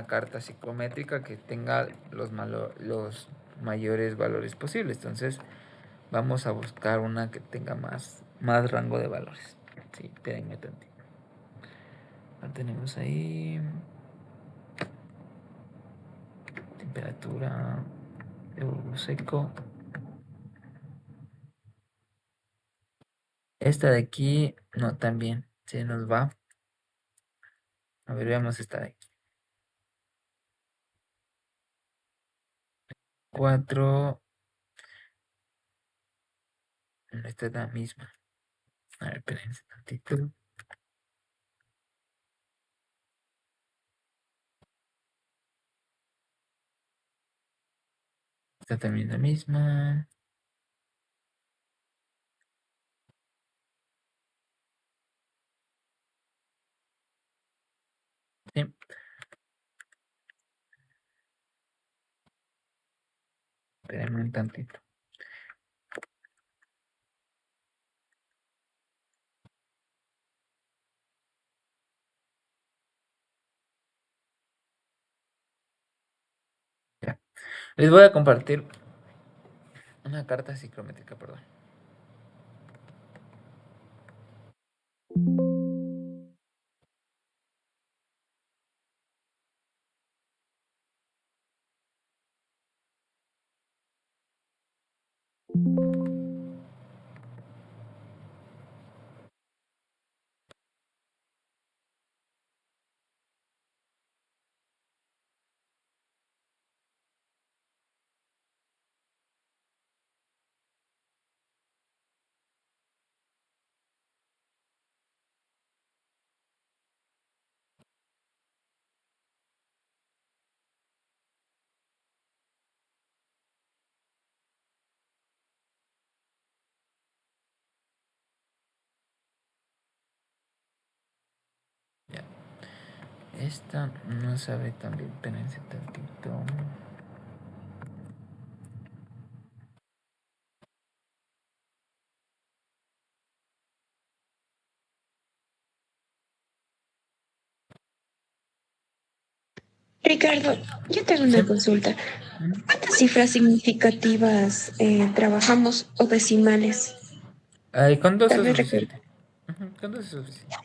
carta psicométrica que tenga los mayores valores posibles. Entonces vamos a buscar una que tenga más rango de valores. Sí, espérenme tantito. La tenemos ahí. Temperatura de bulbo seco. Esta de aquí, no, también se nos va. A ver, veamos esta de aquí. 4. Esta es la misma. A ver, espérense tantito. Esta también es la misma. Sí. Espérenme un tantito. Ya. Les voy a compartir una carta psicométrica, perdón. Ya. Esta no sabe también. Espérense tantito. Ricardo, yo tengo Sí. una consulta. ¿Cuántas cifras significativas trabajamos o decimales? Ay, con dos Tal es vez recuerdo. suficiente. Con dos es suficiente.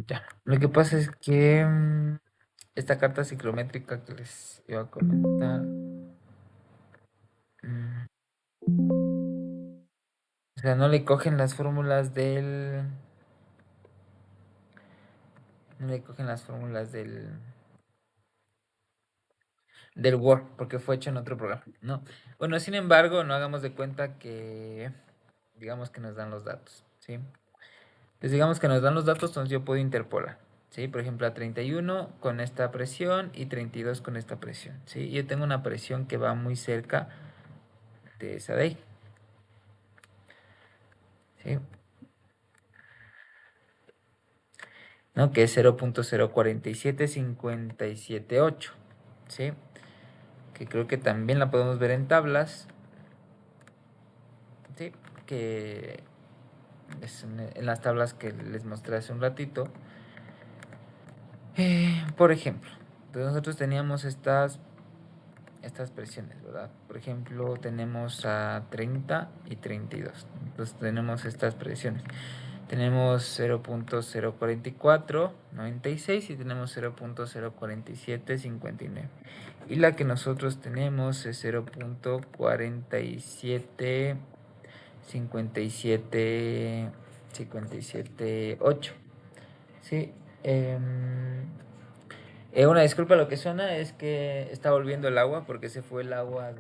Ya. Lo que pasa es que esta carta ciclométrica que les iba a comentar. mm, o sea, no le cogen las fórmulas del. No le cogen las fórmulas del Word, porque fue hecho en otro programa, ¿no? Bueno, sin embargo, no hagamos de cuenta que, digamos que nos dan los datos, ¿sí? Entonces, digamos que nos dan los datos, entonces yo puedo interpolar, ¿sí? Por ejemplo, a 31 con esta presión y 32 con esta presión, ¿sí? Yo tengo una presión que va muy cerca de esa de ahí, ¿sí? ¿No? Que es 0.047578, ¿sí? Que creo que también la podemos ver en tablas, ¿sí? Que es en las tablas que les mostré hace un ratito. Por ejemplo, entonces nosotros teníamos estas presiones, ¿verdad? Por ejemplo, tenemos a 30 y 32. Entonces tenemos estas presiones. Tenemos 0.04496 y tenemos 0.04759. Y la que nosotros tenemos es 0.475758. Sí. Una disculpa, lo que suena es que está volviendo el agua porque se fue el agua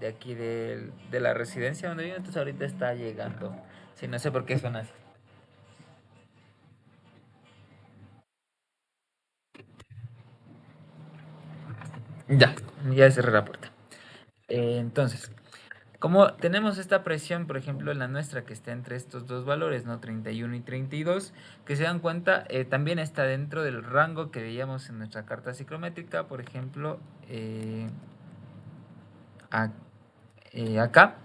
de aquí de la residencia donde vivo, entonces ahorita está llegando. Sí, no sé por qué suena así. Ya cerré la puerta. Entonces, como tenemos esta presión, por ejemplo, en la nuestra que está entre estos dos valores, ¿no? 31 y 32, que se dan cuenta, también está dentro del rango que veíamos en nuestra carta ciclométrica, por ejemplo, acá,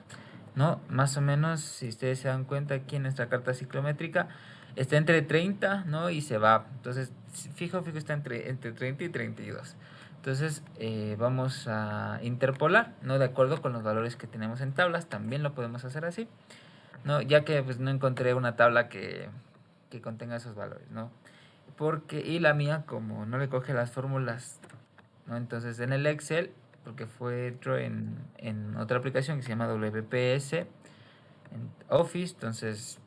¿no? Más o menos, si ustedes se dan cuenta aquí en nuestra carta ciclométrica, está entre 30, ¿no? Y se va. Entonces, fijo, está entre 30 y 32. Entonces, vamos a interpolar, ¿no? De acuerdo con los valores que tenemos en tablas, también lo podemos hacer así, ¿no? Ya que pues no encontré una tabla que contenga esos valores, ¿no? Y la mía, como no le coge las fórmulas, ¿no? Entonces, en el Excel, porque fue hecho en otra aplicación que se llama WPS, en Office, entonces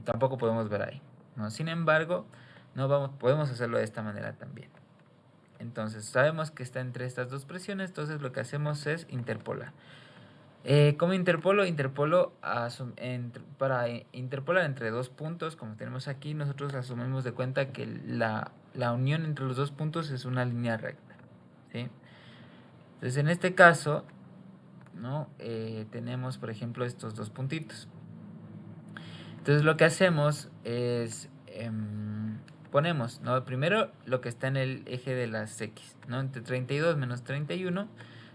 tampoco podemos ver ahí, ¿no? Sin embargo, podemos hacerlo de esta manera también. Entonces, sabemos que está entre estas dos presiones, entonces lo que hacemos es interpolar. ¿Cómo interpolo? Para interpolar entre dos puntos, como tenemos aquí, nosotros asumimos de cuenta que la unión entre los dos puntos es una línea recta, ¿sí? Entonces, en este caso, ¿no? Tenemos, por ejemplo, estos dos puntitos. Entonces, lo que hacemos es ponemos, ¿no? Primero lo que está en el eje de las X, ¿no? Entre 32 menos 31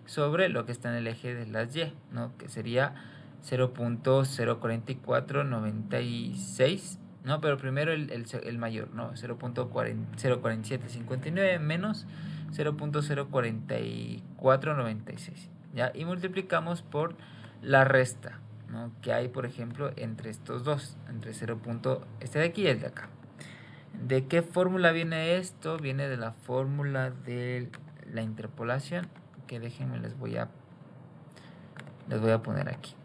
sobre lo que está en el eje de las Y, ¿no? Que sería 0.04496, ¿no? Pero primero el mayor, ¿no? 0.04759 menos 0.04496, ¿ya? Y multiplicamos por la resta, ¿no? Que hay, por ejemplo, entre estos dos, entre 0. Este de aquí y el de acá. ¿De qué fórmula viene esto? Viene de la fórmula de la interpolación, que déjenme les voy a poner aquí.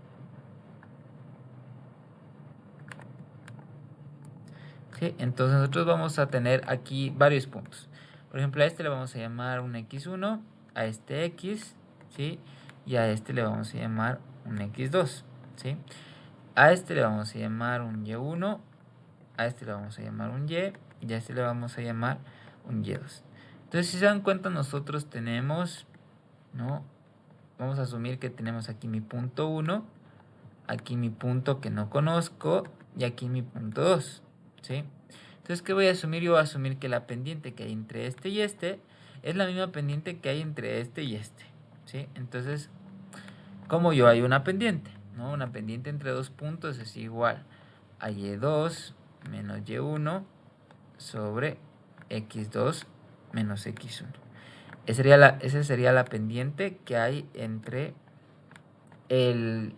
¿Sí? Entonces nosotros vamos a tener aquí varios puntos. Por ejemplo, a este le vamos a llamar un x1, a este x, ¿sí? Y a este le vamos a llamar un x2, ¿sí? A este le vamos a llamar un y1, a este le vamos a llamar un y, y a este le vamos a llamar un y2. Entonces, si se dan cuenta, nosotros tenemos, ¿no? Vamos a asumir que tenemos aquí mi punto 1, aquí mi punto que no conozco, y aquí mi punto 2, ¿sí? Entonces, ¿qué voy a asumir? Yo voy a asumir que la pendiente que hay entre este y este es la misma pendiente que hay entre este y este, ¿sí? Entonces, como yo hay una pendiente, ¿no? Una pendiente entre dos puntos es igual a y2 menos y1 sobre x2 menos x1. Esa sería la pendiente que hay entre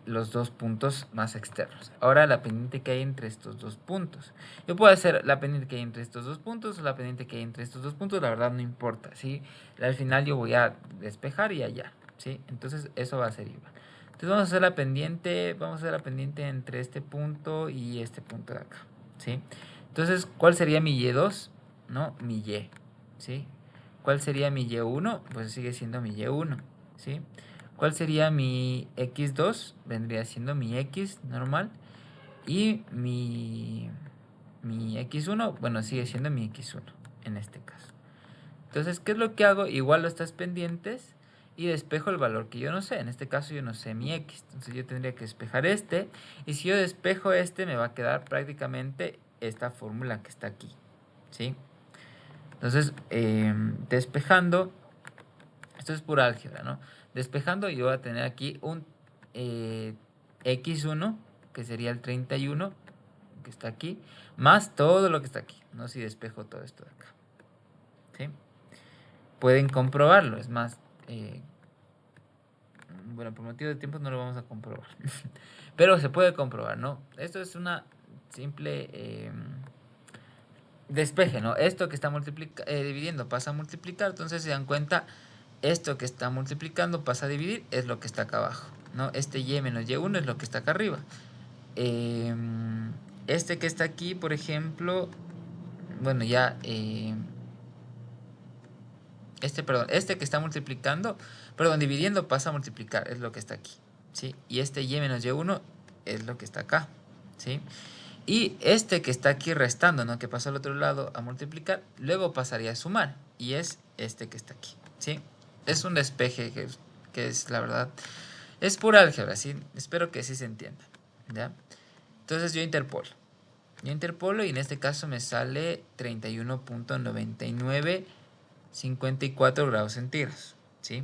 los dos puntos más externos. Ahora la pendiente que hay entre estos dos puntos. Yo puedo hacer la pendiente que hay entre estos dos puntos o la pendiente que hay entre estos dos puntos, la verdad no importa, ¿sí? Al final yo voy a despejar y allá, ¿sí? Entonces eso va a ser igual. Entonces vamos a hacer la pendiente entre este punto y este punto de acá, ¿sí? Entonces, ¿cuál sería mi y2? ¿No? Mi y, ¿sí? ¿Cuál sería mi y1? Pues sigue siendo mi y1, ¿sí? ¿Cuál sería mi x2? Vendría siendo mi x normal. Y mi x1, bueno, sigue siendo mi x1 en este caso. Entonces, ¿qué es lo que hago? Igual estas pendientes y despejo el valor que yo no sé. En este caso yo no sé mi x. Entonces yo tendría que despejar este. Y si yo despejo este, me va a quedar prácticamente esta fórmula que está aquí, ¿sí? Entonces, despejando, esto es pura álgebra, ¿no? Despejando, yo voy a tener aquí un x1, que sería el 31, que está aquí, más todo lo que está aquí, ¿no? Si despejo todo esto de acá, ¿sí? Pueden comprobarlo, es más, bueno, por motivo de tiempo no lo vamos a comprobar, pero se puede comprobar, ¿no? Esto es una simple despeje, ¿no? Esto que está dividiendo pasa a multiplicar, entonces se dan cuenta, esto que está multiplicando pasa a dividir, es lo que está acá abajo, ¿no? Este y menos y1 es lo que está acá arriba. Este que está aquí, por ejemplo, bueno, ya este que está multiplicando, dividiendo pasa a multiplicar, es lo que está aquí, ¿sí? Y este y menos y1 es lo que está acá, ¿sí? Y este que está aquí restando, ¿no? Que pasó al otro lado a multiplicar, luego pasaría a sumar, y es este que está aquí, ¿sí? Es un despeje que es, la verdad, es pura álgebra, ¿sí? Espero que sí se entienda, ¿ya? Entonces yo interpolo y en este caso me sale 31.9954 grados centígrados, ¿sí?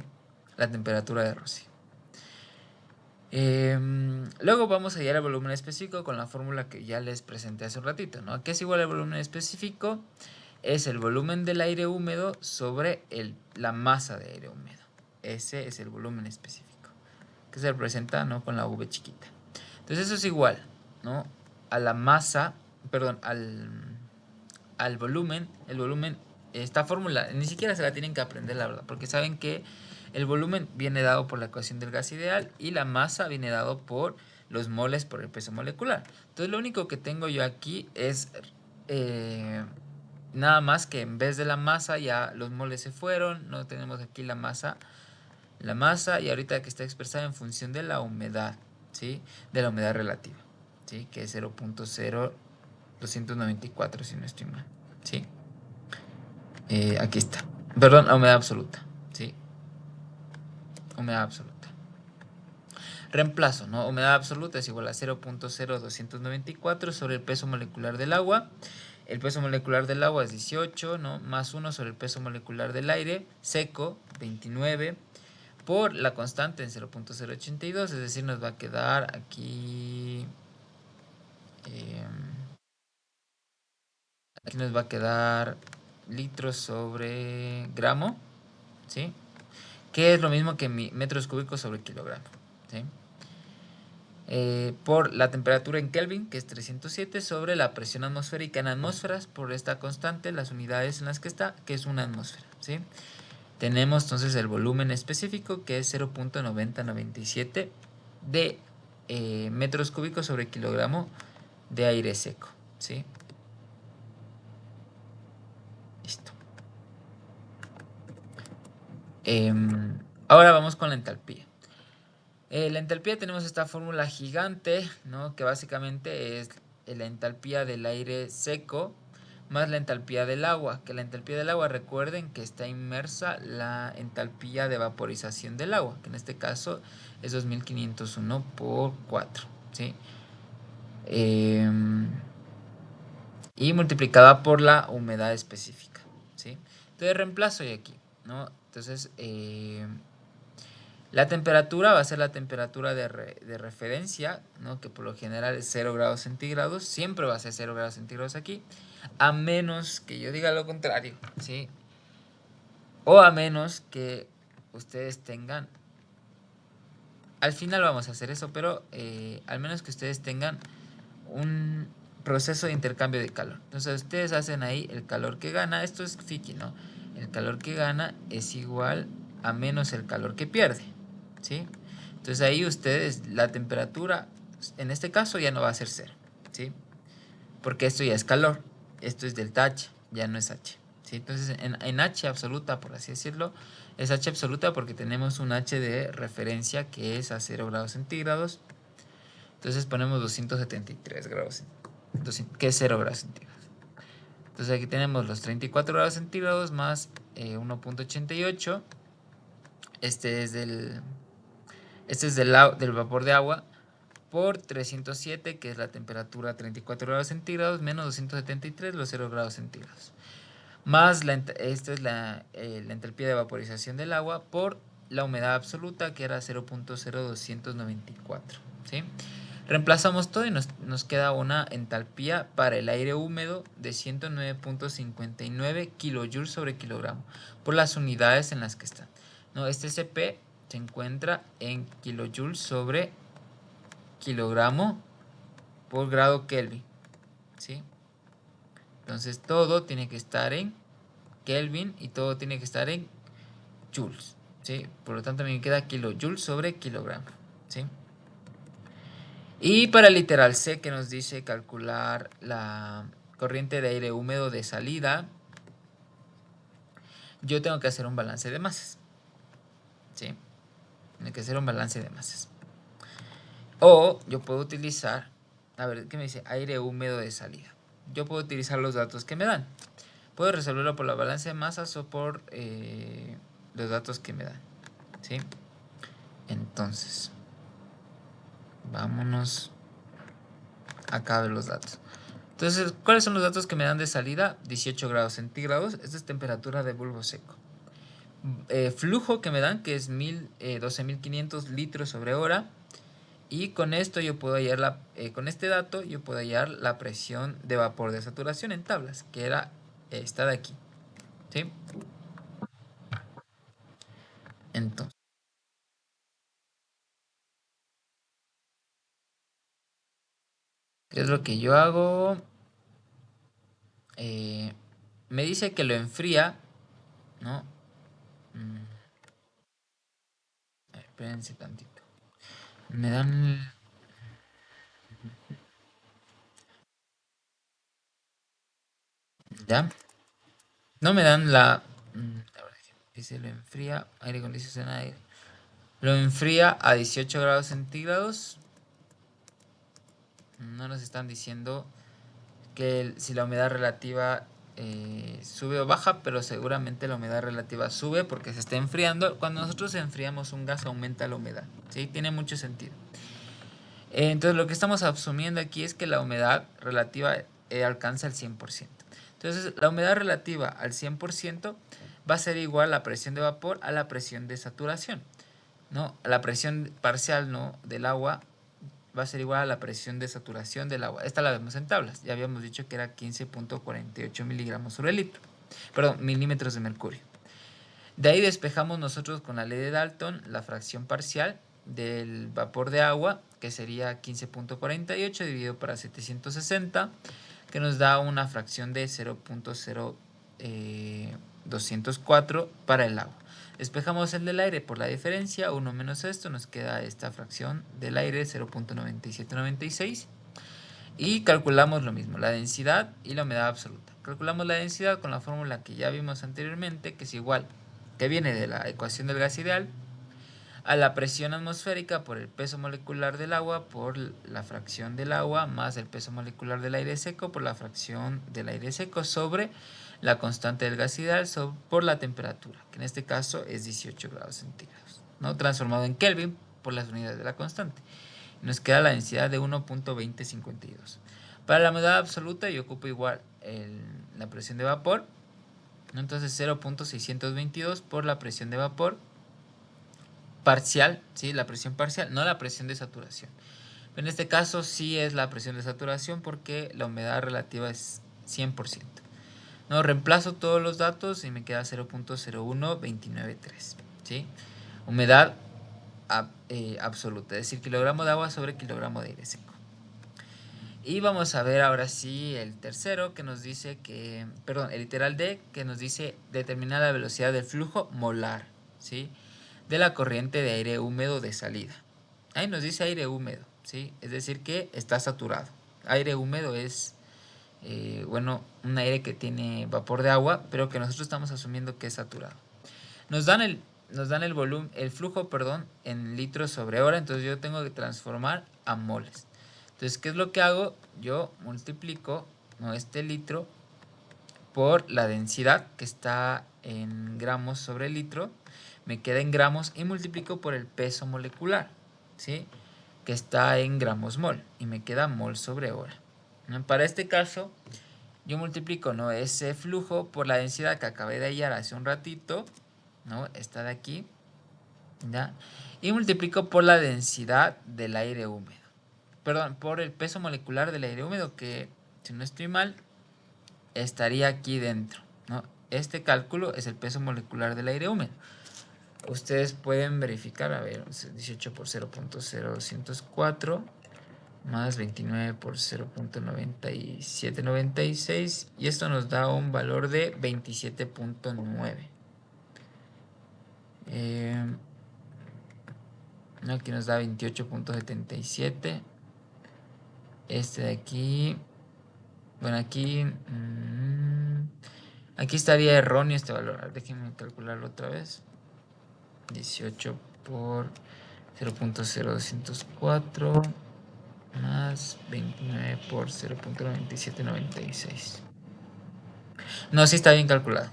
La temperatura de Rocío. Luego vamos a hallar el volumen específico con la fórmula que ya les presenté hace un ratito, ¿no? ¿Qué es igual al volumen específico? Es el volumen del aire húmedo sobre la masa de aire húmedo. Ese es el volumen específico, que se representa, ¿no?, con la V chiquita. Entonces eso es igual, ¿no?, a la masa, perdón, al volumen. El volumen, esta fórmula, ni siquiera se la tienen que aprender, la verdad, porque saben que el volumen viene dado por la ecuación del gas ideal y la masa viene dado por los moles por el peso molecular. Entonces lo único que tengo yo aquí es nada más que en vez de la masa ya los moles se fueron, no tenemos aquí la masa y ahorita que está expresada en función de la humedad, ¿sí? De la humedad relativa, ¿sí? Que es 0.0294 si no estoy mal, ¿sí? Aquí está, perdón, la humedad absoluta, ¿sí? Humedad absoluta. Reemplazo, ¿no? Humedad absoluta es igual a 0.0294 sobre el peso molecular del agua. El peso molecular del agua es 18, ¿no? Más 1 sobre el peso molecular del aire seco, 29, por la constante en 0.082, es decir, nos va a quedar aquí... aquí nos va a quedar litros sobre gramo, ¿sí? Que es lo mismo que metros cúbicos sobre kilogramo, ¿sí? Por la temperatura en Kelvin, que es 307, sobre la presión atmosférica en atmósferas, por esta constante, las unidades en las que está, que es una atmósfera, ¿sí? Tenemos entonces el volumen específico, que es 0.9097 de metros cúbicos sobre kilogramo de aire seco, ¿sí? Listo. Ahora vamos con la entalpía. La entalpía, tenemos esta fórmula gigante, ¿no?, que básicamente es la entalpía del aire seco más la entalpía del agua, que la entalpía del agua, recuerden que está inmersa la entalpía de vaporización del agua, que en este caso es 2501 por 4, ¿sí? Y multiplicada por la humedad específica, ¿sí? Entonces reemplazo y aquí, ¿no? Entonces la temperatura va a ser la temperatura de referencia, ¿no?, que por lo general es 0 grados centígrados. Siempre va a ser 0 grados centígrados aquí, a menos que yo diga lo contrario, ¿sí? O a menos que ustedes tengan... Al final vamos a hacer eso, pero al menos que ustedes tengan un proceso de intercambio de calor. Entonces ustedes hacen ahí el calor que gana. Esto es Ficky, ¿no? El calor que gana es igual a menos el calor que pierde, ¿sí? Entonces ahí ustedes, la temperatura, en este caso ya no va a ser 0, ¿sí? Porque esto ya es calor. Esto es delta H, ya no es H, ¿sí? Entonces en H absoluta, por así decirlo, es H absoluta porque tenemos un H de referencia que es a 0 grados centígrados. Entonces ponemos 273 grados, que es 0 grados centígrados. Entonces aquí tenemos los 34 grados centígrados más 1.88. Este es del vapor de agua, por 307, que es la temperatura, 34 grados centígrados, menos 273, los 0 grados centígrados. Más, esta es la entalpía de vaporización del agua, por la humedad absoluta, que era 0.0294, ¿sí? Reemplazamos todo y nos queda una entalpía para el aire húmedo de 109.59 kilojoules sobre kilogramo, por las unidades en las que están, ¿no? Este CP se encuentra en kilojoules sobre kilogramo por grado Kelvin, ¿sí? Entonces todo tiene que estar en Kelvin y todo tiene que estar en joules, ¿sí? Por lo tanto me queda kilojoules sobre kilogramo, ¿sí? Y para el literal C, que nos dice calcular la corriente de aire húmedo de salida, yo tengo que hacer un balance de masas. ¿Sí? Tiene que hacer un balance de masas. O yo puedo utilizar, a ver, ¿qué me dice? Aire húmedo de salida. Yo puedo utilizar los datos que me dan. Puedo resolverlo por la balance de masas o por los datos que me dan. ¿Sí? Entonces, vámonos acá a ver los datos. Entonces, ¿cuáles son los datos que me dan de salida? 18 grados centígrados. Esta es temperatura de bulbo seco. Flujo que me dan, que es 12.500 litros sobre hora. Y con esto yo puedo hallar con este dato yo puedo hallar la presión de vapor de saturación en tablas, que era esta de aquí. ¿Sí? Entonces, ¿qué es lo que yo hago? Me dice que lo enfría, ¿no? Espérense tantito. Me dan... ¿Ya? No me dan la... Dice lo enfría, aire acondicionado. Lo enfría a 18 grados centígrados. No nos están diciendo que si la humedad relativa sube o baja, pero seguramente la humedad relativa sube porque se está enfriando. Cuando nosotros enfriamos un gas aumenta la humedad. ¿Sí? Tiene mucho sentido. Entonces lo que estamos asumiendo aquí es que la humedad relativa alcanza el 100%. Entonces la humedad relativa al 100% va a ser igual a la presión de vapor a la presión de saturación. ¿No? La presión parcial, ¿no?, del agua va a ser igual a la presión de saturación del agua. Esta la vemos en tablas. Ya habíamos dicho que era 15.48 miligramos sobre litro. Perdón, milímetros de mercurio. De ahí despejamos nosotros con la ley de Dalton la fracción parcial del vapor de agua, que sería 15.48 dividido para 760, que nos da una fracción de 0.0204 para el agua. Despejamos el del aire por la diferencia, 1 menos esto, nos queda esta fracción del aire 0.9796 y calculamos lo mismo, la densidad y la humedad absoluta. Calculamos la densidad con la fórmula que ya vimos anteriormente, que es igual, que viene de la ecuación del gas ideal, a la presión atmosférica por el peso molecular del agua por la fracción del agua más el peso molecular del aire seco por la fracción del aire seco sobre la constante del gas ideal por la temperatura, que en este caso es 18 grados centígrados, ¿no? Transformado en Kelvin por las unidades de la constante. Nos queda la densidad de 1.2052. Para la humedad absoluta yo ocupo igual la presión de vapor, ¿no? Entonces 0.622 por la presión de vapor parcial, ¿sí? La presión parcial, no la presión de saturación. En este caso sí es la presión de saturación porque la humedad relativa es 100%. No, reemplazo todos los datos y me queda 0.01293, ¿sí? Humedad absoluta, es decir, kilogramo de agua sobre kilogramo de aire seco. Y vamos a ver ahora sí el tercero que nos dice que, perdón, el literal D que nos dice determinar la velocidad del flujo molar, ¿sí?, de la corriente de aire húmedo de salida. Ahí nos dice aire húmedo, ¿sí? Es decir que está saturado. Aire húmedo es, bueno, un aire que tiene vapor de agua, pero que nosotros estamos asumiendo que es saturado. Nos dan el volumen, el flujo, perdón, en litros sobre hora, entonces yo tengo que transformar a moles. Entonces, ¿qué es lo que hago? Yo multiplico, ¿no?, este litro por la densidad que está en gramos sobre litro, me queda en gramos y multiplico por el peso molecular, ¿sí?, que está en gramos mol y me queda mol sobre hora. Para este caso, yo multiplico, ¿no?, ese flujo por la densidad que acabé de hallar hace un ratito, ¿no?, esta de aquí, ¿ya?, y multiplico por la densidad del aire húmedo. Perdón, por el peso molecular del aire húmedo, que si no estoy mal, estaría aquí dentro, ¿no? Este cálculo es el peso molecular del aire húmedo. Ustedes pueden verificar, a ver, 18 por 0.0204 más 29 por 0.9796 y esto nos da un valor de 27.9. Aquí nos da 28.77. Este de aquí, bueno, aquí Aquí estaría erróneo este valor. Déjenme calcularlo otra vez. 18 por 0.0204 más 29 por 0.9796. No, sí está bien calculado.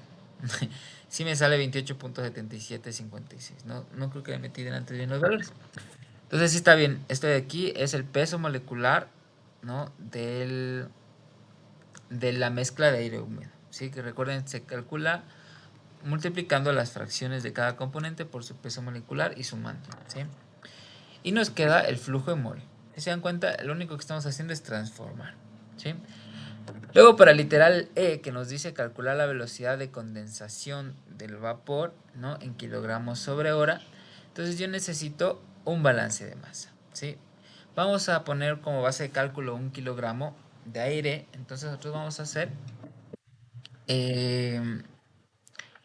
Sí me sale 28.7756. No creo que le metí delante bien los valores. Entonces sí está bien. Esto de aquí es el peso molecular, ¿no? De la mezcla de aire húmedo. ¿Sí? Que recuerden, se calcula multiplicando las fracciones de cada componente por su peso molecular y sumando. ¿Sí? Y nos queda el flujo de mol. Si se dan cuenta, lo único que estamos haciendo es transformar. ¿Sí? Luego para el literal E, que nos dice calcular la velocidad de condensación del vapor, ¿no? En kilogramos sobre hora. Entonces yo necesito un balance de masa. ¿Sí? Vamos a poner como base de cálculo 1 kilogramo de aire. Entonces nosotros vamos a hacer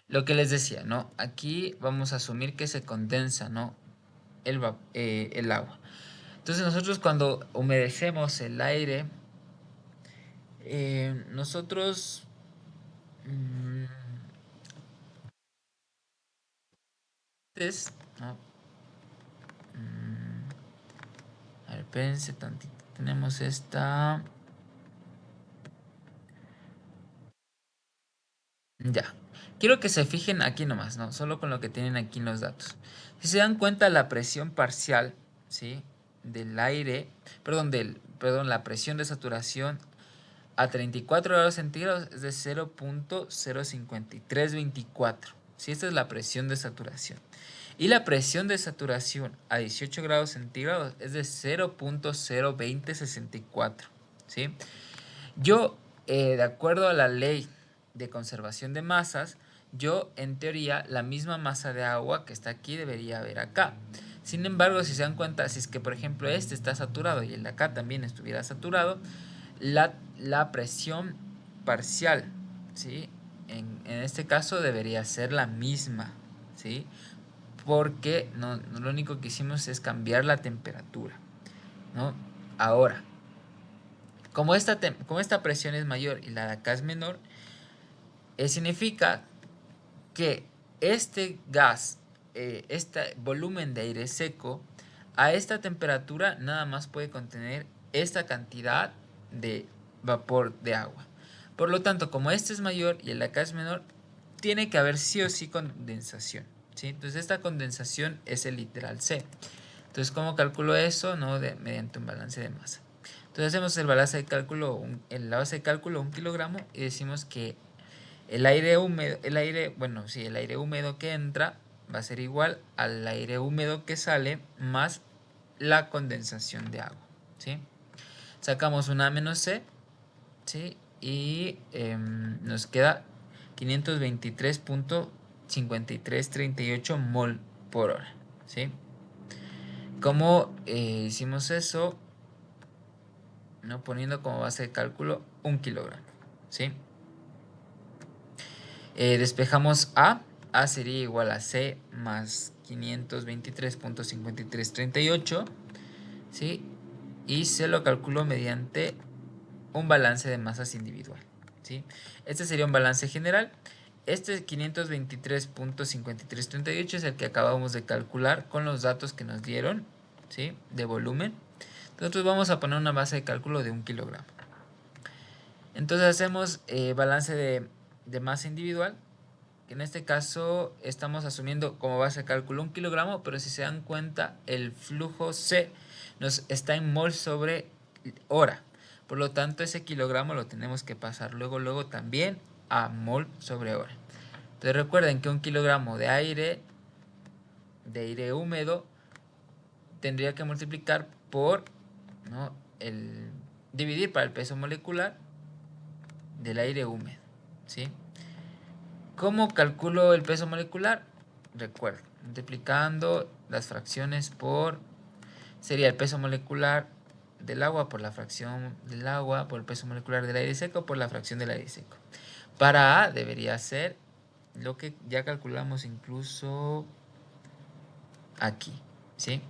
lo que les decía, ¿no? Aquí vamos a asumir que se condensa, ¿no? El agua. Entonces nosotros cuando humedecemos el aire, nosotros ¿no? A ver, espérense tantito. Tenemos esta. Ya. Quiero que se fijen aquí nomás, ¿no? Solo con lo que tienen aquí en los datos. Si se dan cuenta, la presión parcial, ¿sí? Del aire, perdón, la presión de saturación a 34 grados centígrados es de 0.05324. ¿Sí? Esta es la presión de saturación. Y la presión de saturación a 18 grados centígrados es de 0.02064. ¿Sí? Yo, de acuerdo a la ley de conservación de masas, yo en teoría la misma masa de agua que está aquí debería haber acá. Sin embargo, si se dan cuenta, si es que por ejemplo este está saturado y el de acá también estuviera saturado, la presión parcial, ¿sí? En este caso debería ser la misma, ¿sí? Porque lo único que hicimos es cambiar la temperatura, ¿no? Ahora, como esta presión es mayor y la de acá es menor, significa que este gas, este volumen de aire seco, a esta temperatura nada más puede contener esta cantidad de vapor de agua. Por lo tanto, como este es mayor y el de acá es menor, tiene que haber sí o sí condensación, ¿sí? Entonces esta condensación es el literal C. Entonces, ¿cómo calculo eso? No, mediante un balance de masa. Entonces hacemos el balance de cálculo, la base de cálculo 1 kilogramo y decimos que el aire húmedo, el aire húmedo que entra va a ser igual al aire húmedo que sale más la condensación de agua, ¿sí? Sacamos una menos C, ¿sí? Y nos queda 523.5338 mol por hora, ¿sí? ¿Cómo hicimos eso? ¿No? Poniendo como base de cálculo 1 kilogramo, ¿sí? Despejamos A. A sería igual a C más 523.5338, ¿sí? Y se lo calculo mediante un balance de masas individual, ¿sí? Este sería un balance general. Este 523.5338 es el que acabamos de calcular con los datos que nos dieron, ¿sí? De volumen. Nosotros vamos a poner una base de cálculo de 1 kilogramo. Entonces hacemos balance de masa individual. En este caso estamos asumiendo como base de cálculo 1 kilogramo, pero si se dan cuenta el flujo C nos está en mol sobre hora. Por lo tanto ese kilogramo lo tenemos que pasar luego también a mol sobre hora. Entonces recuerden que 1 kilogramo de aire húmedo tendría que multiplicar por, ¿no? Dividir para el peso molecular del aire húmedo, ¿sí? ¿Cómo calculo el peso molecular? Recuerdo, multiplicando las fracciones sería el peso molecular del agua por la fracción del agua, por el peso molecular del aire seco, por la fracción del aire seco. Para A debería ser lo que ya calculamos incluso aquí, ¿sí?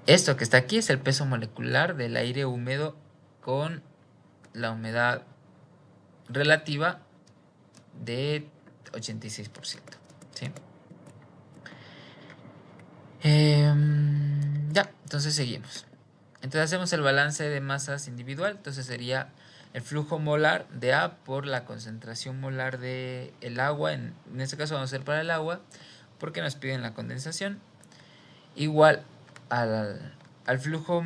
Esto que está aquí es el peso molecular del aire húmedo con la humedad relativa de 86%. ¿Sí? Ya, entonces seguimos. Entonces hacemos el balance de masas individual. Entonces sería el flujo molar de A por la concentración molar de el agua. En este caso vamos a hacer para el agua porque nos piden la condensación. Igual al flujo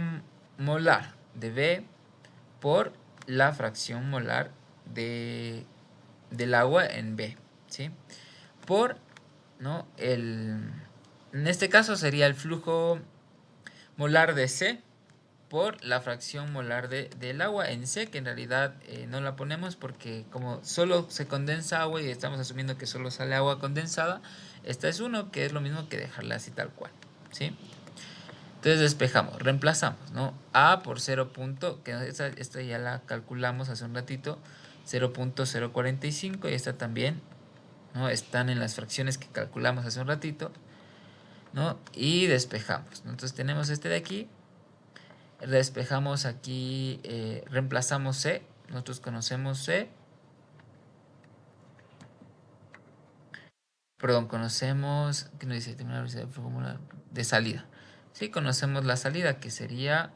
molar de B por la fracción molar del agua en B. ¿Sí? Por, ¿no? En este caso sería el flujo molar de C por la fracción molar del agua en C, que en realidad no la ponemos porque como solo se condensa agua y estamos asumiendo que solo sale agua condensada, esta es 1, que es lo mismo que dejarla así tal cual, ¿sí? Entonces despejamos, reemplazamos, ¿no? A por 0. Que esta ya la calculamos hace un ratito, 0.045, y esta también, ¿no? Están en las fracciones que calculamos hace un ratito, ¿no? Y despejamos, ¿no? Entonces tenemos este de aquí. Despejamos aquí, reemplazamos C. Nosotros conocemos C. Perdón, conocemos, ¿qué nos dice? De salida. Sí, conocemos la salida, que sería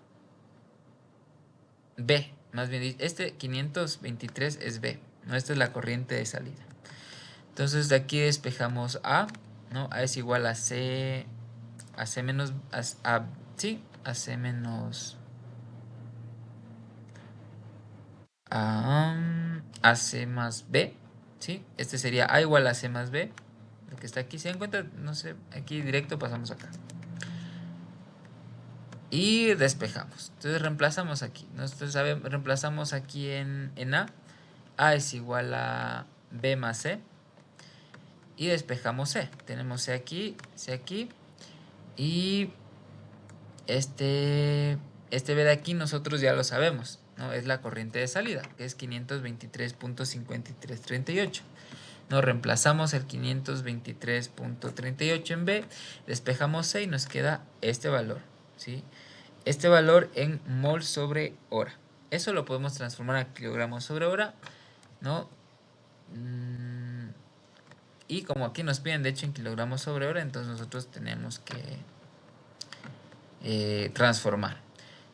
B. Más bien, este 523 es B, ¿no? Esta es la corriente de salida. Entonces de aquí despejamos A, ¿no? A es igual a C, a C menos, sí, a C menos, a C más B, ¿sí? Este sería A igual a C más B, lo que está aquí. ¿Se dan cuenta? No sé, aquí directo pasamos acá. Y despejamos. Entonces reemplazamos aquí. Nosotros reemplazamos aquí en A. A es igual a B más C. Y despejamos C. Tenemos C aquí. Y este B de aquí nosotros ya lo sabemos, ¿no? Es la corriente de salida, que es 523.5338. Nos reemplazamos el 523.38 en B, despejamos C y nos queda este valor, ¿sí? Este valor en mol sobre hora. Eso lo podemos transformar a kilogramos sobre hora, ¿no? Y como aquí nos piden de hecho en kilogramos sobre hora, entonces nosotros tenemos que transformar.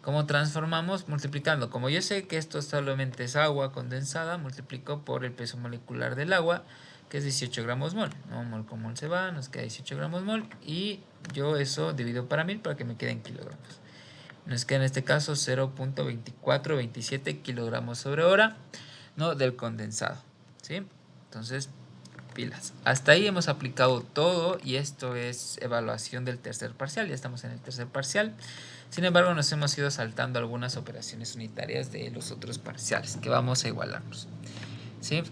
¿Cómo transformamos? Multiplicando. Como yo sé que esto solamente es agua condensada, multiplico por el peso molecular del agua, que es 18 gramos mol. ¿No? Mol con mol se va, nos queda 18 gramos mol. Y yo eso divido para 1000 para que me queden kilogramos. Nos queda en este caso 0.2427 kilogramos sobre hora, ¿no? Del condensado. ¿Sí? Entonces, pilas. Hasta ahí hemos aplicado todo y esto es evaluación del tercer parcial. Ya estamos en el tercer parcial. Sin embargo, nos hemos ido saltando algunas operaciones unitarias de los otros parciales que vamos a igualarnos. ¿Sí?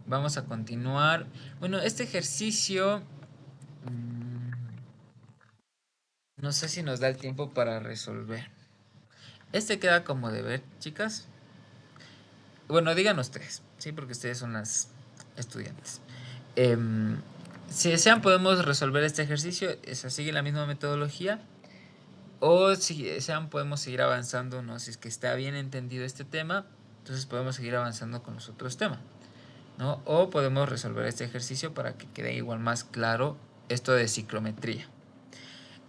Vamos a continuar. Bueno, este ejercicio no sé si nos da el tiempo para resolver. Este queda como deber, chicas. Bueno, digan ustedes, ¿sí? Porque ustedes son las estudiantes. Si desean, podemos resolver este ejercicio. Sigue la misma metodología. O si desean, podemos seguir avanzando, ¿no? Si es que está bien entendido este tema, entonces podemos seguir avanzando con los otros temas, ¿no? O podemos resolver este ejercicio para que quede igual más claro esto de ciclometría.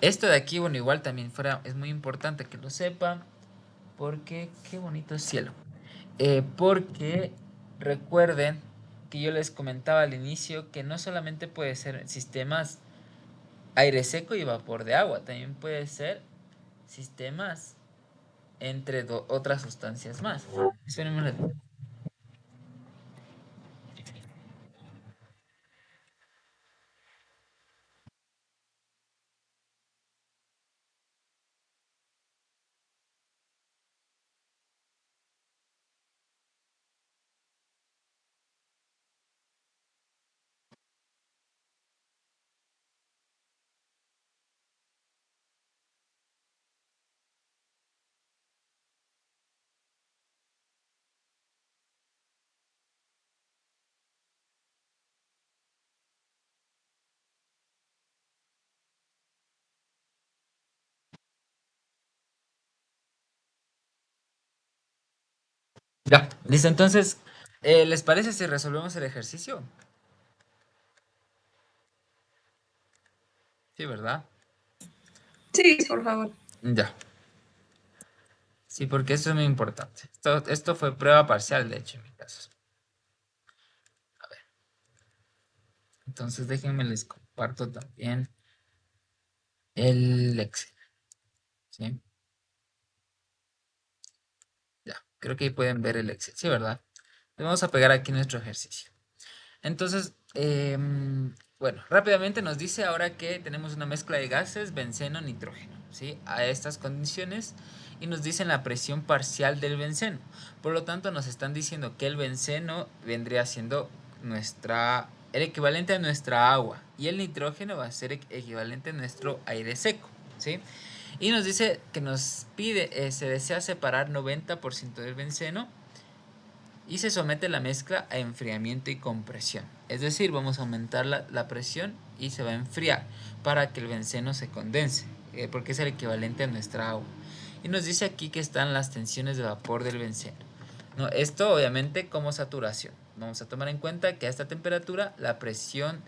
Esto de aquí, bueno, igual también es muy importante que lo sepan, porque qué bonito es cielo. Porque recuerden que yo les comentaba al inicio que no solamente puede ser sistemas aire seco y vapor de agua, también puede ser sistemas entre otras sustancias más. Espérenme un ratito. Ya, listo. Entonces, ¿les parece si resolvemos el ejercicio? Sí, ¿verdad? Sí, por favor. Ya. Sí, porque eso es muy importante. Esto fue prueba parcial, de hecho, en mi caso. Entonces, déjenme les comparto también el Excel. ¿Sí? Ya, creo que ahí pueden ver el Excel, ¿sí, verdad? Le vamos a pegar aquí nuestro ejercicio. Entonces, bueno, rápidamente nos dice ahora que tenemos una mezcla de gases, benceno, nitrógeno, ¿sí? A estas condiciones y nos dicen la presión parcial del benceno. Por lo tanto, nos están diciendo que el benceno vendría siendo el equivalente a nuestra agua y el nitrógeno va a ser equivalente a nuestro aire seco, ¿sí? Y nos dice que nos pide, se desea separar 90% del benceno y se somete la mezcla a enfriamiento y compresión. Es decir, vamos a aumentar la presión y se va a enfriar para que el benceno se condense, porque es el equivalente a nuestra agua. Y nos dice aquí que están las tensiones de vapor del benceno. No, esto obviamente como saturación. Vamos a tomar en cuenta que a esta temperatura la presión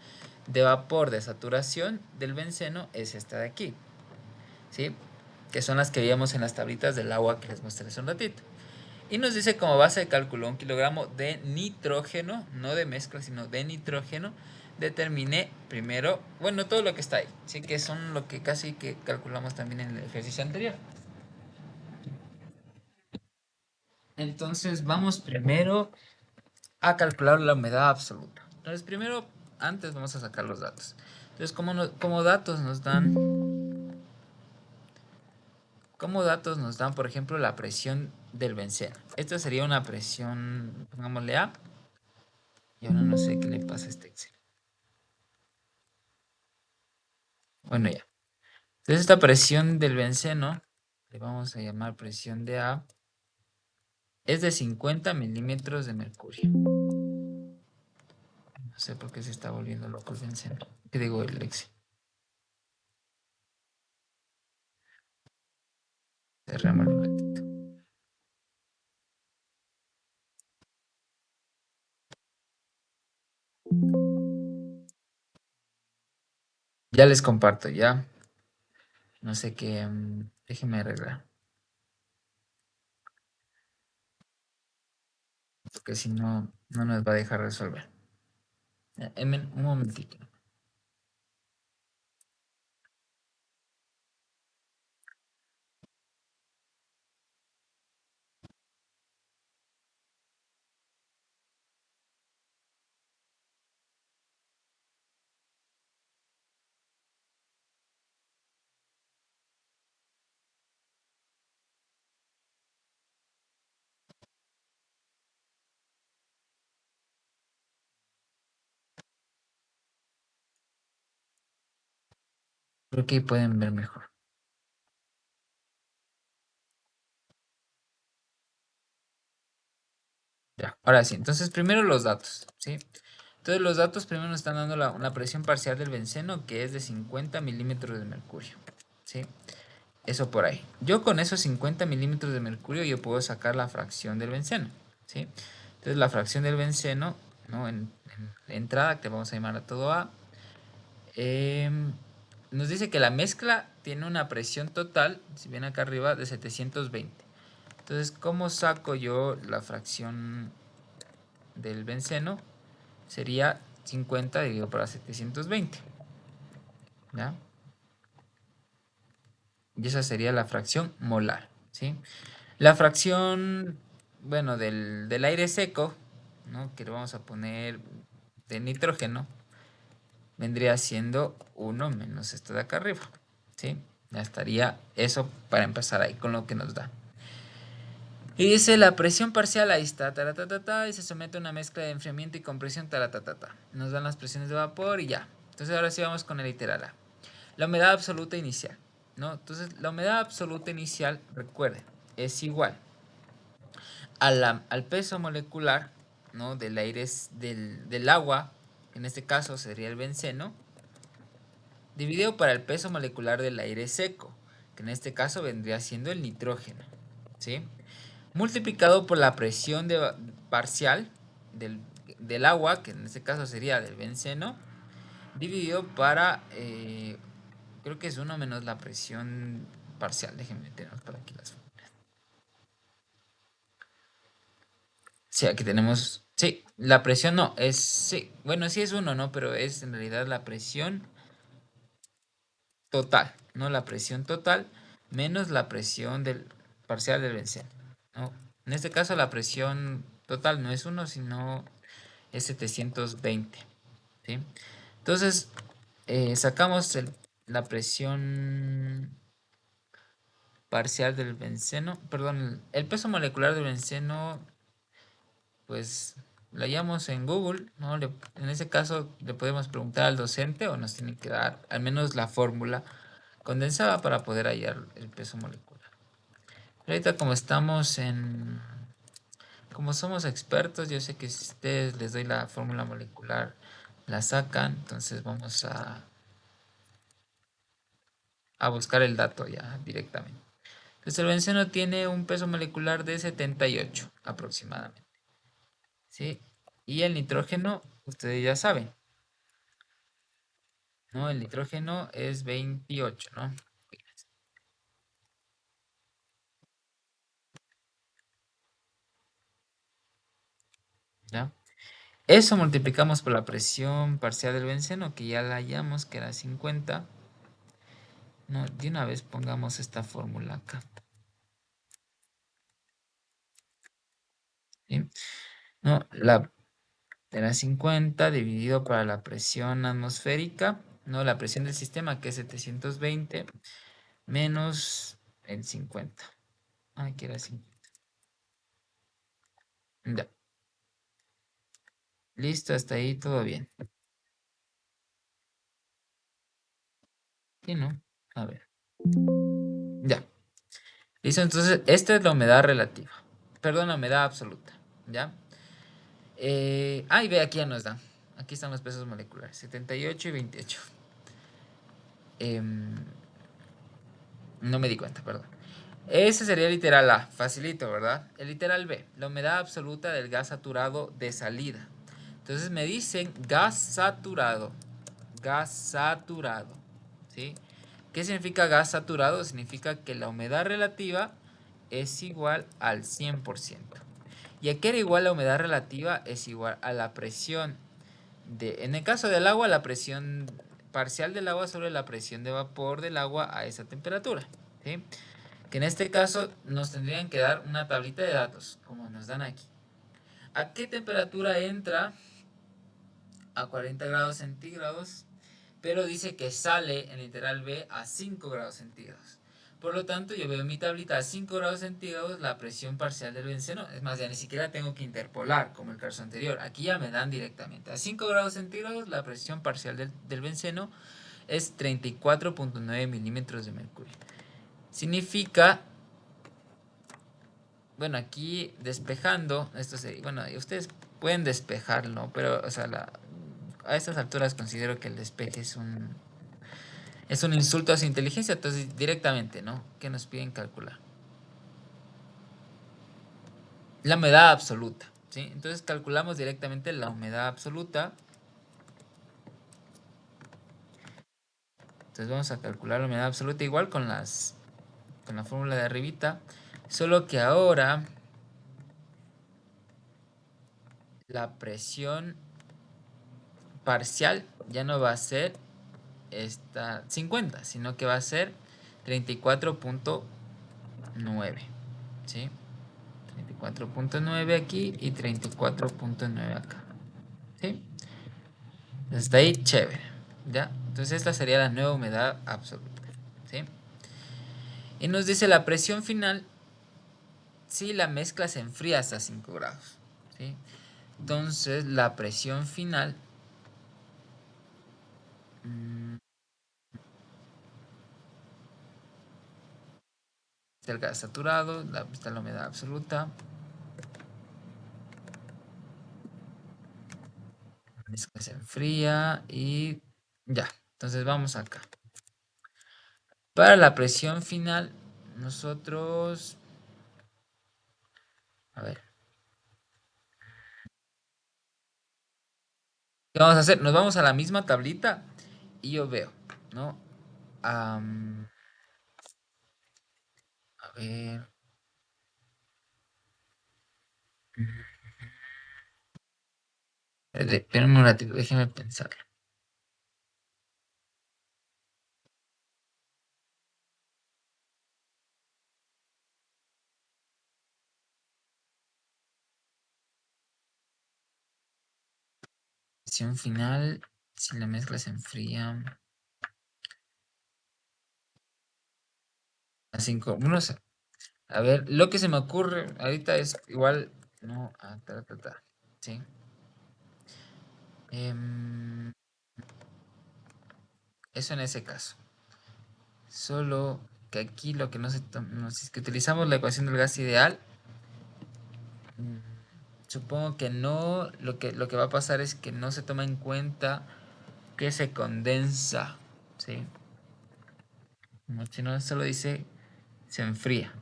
de vapor de saturación del benceno es esta de aquí, ¿sí? Que son las que veíamos en las tablitas del agua que les mostré hace un ratito. Y nos dice como base de cálculo 1 kilogramo de nitrógeno, no de mezcla, sino de nitrógeno. Determiné primero, bueno, todo lo que está ahí, sí, que son lo que casi que calculamos también en el ejercicio anterior. Entonces vamos primero a calcular la humedad absoluta. Entonces primero, antes vamos a sacar los datos. Entonces como datos nos dan, por ejemplo, la presión del benceno. Esta sería una presión, pongámosle A, y ahora no sé qué le pasa a este Excel. Bueno, ya. Entonces esta presión del benceno, le vamos a llamar presión de A, es de 50 milímetros de mercurio. No sé por qué se está volviendo loco el benceno. ¿Qué digo el Lexi? Cerramos un ratito. Ya les comparto, ya. No sé qué. Déjenme arreglar. Porque si no, no nos va a dejar resolver. Un momentito. Creo que ahí pueden ver mejor. Ya, ahora sí. Entonces, primero los datos, ¿sí? Entonces, los datos primero nos están dando una presión parcial del benceno que es de 50 milímetros de mercurio, ¿sí? Eso por ahí. Yo con esos 50 milímetros de mercurio yo puedo sacar la fracción del benceno, ¿sí? Entonces, la fracción del benceno, ¿no? En la entrada, que vamos a llamar a todo A, nos dice que la mezcla tiene una presión total, si ven acá arriba, de 720. Entonces, ¿cómo saco yo la fracción del benceno? Sería 50 dividido por 720. ¿Ya? Y esa sería la fracción molar, ¿sí? La fracción, bueno, del aire seco, ¿no? Que le vamos a poner de nitrógeno, vendría siendo 1 menos esto de acá arriba, ¿sí? Ya estaría eso para empezar ahí con lo que nos da. Y dice la presión parcial, ahí está, y se somete a una mezcla de enfriamiento y compresión, Nos dan las presiones de vapor y ya. Entonces ahora sí vamos con el literal A. La humedad absoluta inicial, ¿no? Entonces la humedad absoluta inicial, recuerden, es igual al peso molecular, ¿no? Del aire, del agua, en este caso sería el benceno, dividido para el peso molecular del aire seco, que en este caso vendría siendo el nitrógeno, ¿sí? multiplicado por la presión parcial del agua, que en este caso sería del benceno, dividido para, creo que es 1 menos la presión parcial. Déjenme meternos por aquí las fórmulas. Sí, aquí tenemos, sí, la presión no, es, sí, bueno, sí es 1, ¿no? Pero es en realidad la presión total, ¿no? La presión total menos la presión parcial del benceno, ¿no? En este caso la presión total no es 1, sino es 720, ¿sí? Entonces, sacamos la presión parcial del benceno, perdón, el peso molecular del benceno, pues lo hallamos en Google, ¿no? En ese caso le podemos preguntar al docente o nos tiene que dar al menos la fórmula condensada para poder hallar el peso molecular. Pero ahorita como somos expertos, yo sé que si ustedes les doy la fórmula molecular, la sacan, entonces vamos a buscar el dato ya directamente. Entonces el benceno tiene un peso molecular de 78 aproximadamente, ¿sí? Y el nitrógeno, ustedes ya saben, ¿no? El nitrógeno es 28, ¿no? ¿Ya? Eso multiplicamos por la presión parcial del benceno, que ya la hallamos, que era 50. No, de una vez pongamos esta fórmula acá. ¿Sí? No, era 50 dividido para la presión atmosférica, no, la presión del sistema, que es 720, menos el 50. Aquí era 50. Ya. Listo, hasta ahí todo bien. ¿Sí, no? A ver. Ya. Listo, entonces esta es la humedad relativa. Perdón, la humedad absoluta. ¿Ya? Y ve, aquí ya nos da. Aquí están los pesos moleculares, 78 y 28. No me di cuenta, perdón. Ese sería el literal A, facilito, ¿verdad? El literal B, la humedad absoluta del gas saturado de salida. Entonces me dicen gas saturado, ¿sí? ¿Qué significa gas saturado? Significa que la humedad relativa es igual al 100%. ¿Y a qué era igual la humedad relativa? Es igual a la presión en el caso del agua, la presión parcial del agua sobre la presión de vapor del agua a esa temperatura, ¿sí? Que en este caso nos tendrían que dar una tablita de datos, como nos dan aquí. ¿A qué temperatura entra? A 40 grados centígrados, pero dice que sale en literal B a 5 grados centígrados. Por lo tanto, yo veo en mi tablita a 5 grados centígrados la presión parcial del benceno. Es más, ya ni siquiera tengo que interpolar como el caso anterior. Aquí ya me dan directamente. A 5 grados centígrados la presión parcial del benceno es 34.9 milímetros de mercurio. Significa, bueno, aquí despejando, bueno, ustedes pueden despejarlo, pero, o sea, a estas alturas considero que el despeje es un insulto a su inteligencia, entonces directamente, ¿no? ¿Qué nos piden calcular? La humedad absoluta, ¿sí? Entonces calculamos directamente la humedad absoluta. Entonces vamos a calcular la humedad absoluta igual con la fórmula de arribita, solo que ahora la presión parcial ya no va a ser esta 50, sino que va a ser 34.9, ¿sí? 34.9 aquí y 34.9 acá, ¿sí? Está ahí, chévere, ¿ya? Entonces esta sería la nueva humedad absoluta, ¿sí? Y nos dice la presión final si la mezcla se enfría hasta 5 grados, ¿sí? Entonces la presión final está el gas saturado, está la humedad absoluta. La mezcla se enfría y ya. Entonces vamos acá. Para la presión final, nosotros A ver. ¿Qué vamos a hacer? Nos vamos a la misma tablita y yo veo, ¿no? A ver. Espérenme un ratito, déjenme pensar. Presión final, si la mezcla se enfría. A 5. No sé. A ver, lo que se me ocurre ahorita es igual. No, ¿sí? Eso en ese caso. Solo que aquí lo que no se toma, si es que utilizamos la ecuación del gas ideal, mm, supongo que no, lo que va a pasar es que no se toma en cuenta que se condensa, ¿sí? Como si no solo dice se enfría.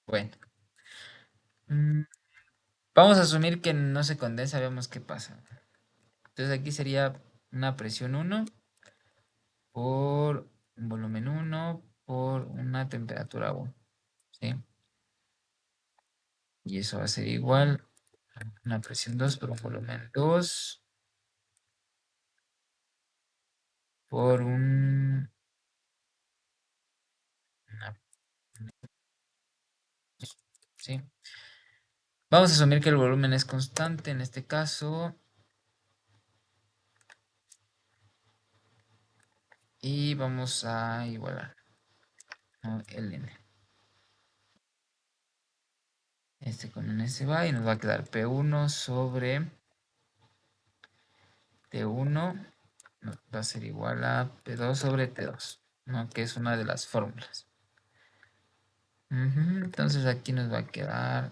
Bueno, mm, vamos a asumir que no se condensa, veamos qué pasa. Entonces aquí sería una presión 1 por un volumen 1 por una temperatura 1, ¿sí? Y eso va a ser igual a una presión 2 por un volumen 2 por una, ¿sí? Vamos a asumir que el volumen es constante en este caso. Y vamos a igualar, ¿no? El n. Este con n se va y nos va a quedar P1 sobre T1 va a ser igual a P2 sobre T2, ¿no? Que es una de las fórmulas. Entonces aquí nos va a quedar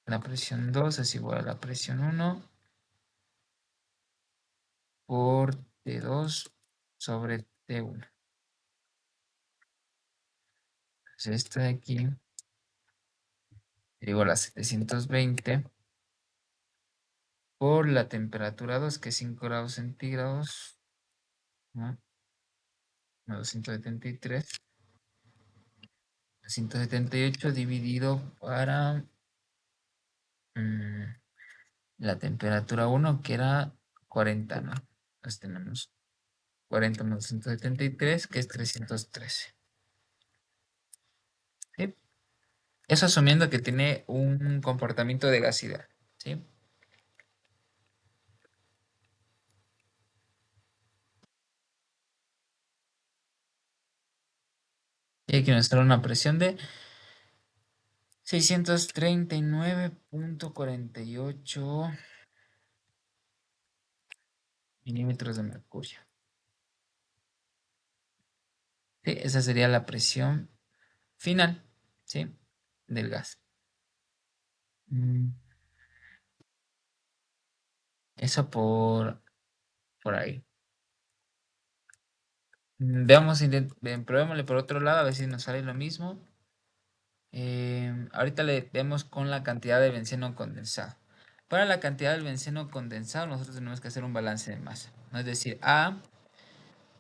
la presión 2 es igual a la presión 1 por T2 sobre T1. Entonces esto de aquí es igual a 720 por la temperatura 2, que es 5 grados centígrados, ¿no? 273. 178 dividido para la temperatura 1, que era 40, ¿no? Entonces tenemos 40 menos 173, que es 313. ¿Sí? Eso asumiendo que tiene un comportamiento de gas ideal, ¿sí? Y aquí nos sale una presión de 639.48 milímetros de mercurio. Sí, esa sería la presión final, ¿sí? Del gas. Eso por ahí. Veamos, probémosle por otro lado a ver si nos sale lo mismo. Ahorita le vemos con la cantidad de benceno condensado. Para la cantidad del benceno condensado nosotros tenemos que hacer un balance de masa, ¿no? Es decir, A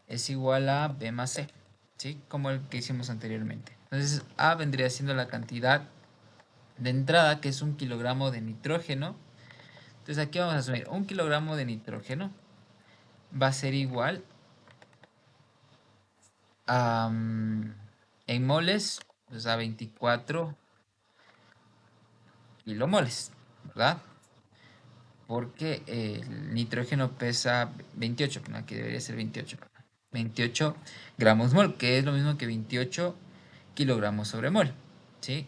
es igual a B más C, ¿sí? Como el que hicimos anteriormente. Entonces A vendría siendo la cantidad de entrada, que es 1 kilogramo de nitrógeno. Entonces aquí vamos a asumir 1 kilogramo de nitrógeno va a ser igual a, en moles, pues a 24 kilomoles, ¿verdad? Porque el nitrógeno pesa 28, aquí debería ser 28 gramos mol, que es lo mismo que 28 kilogramos sobre mol, ¿sí?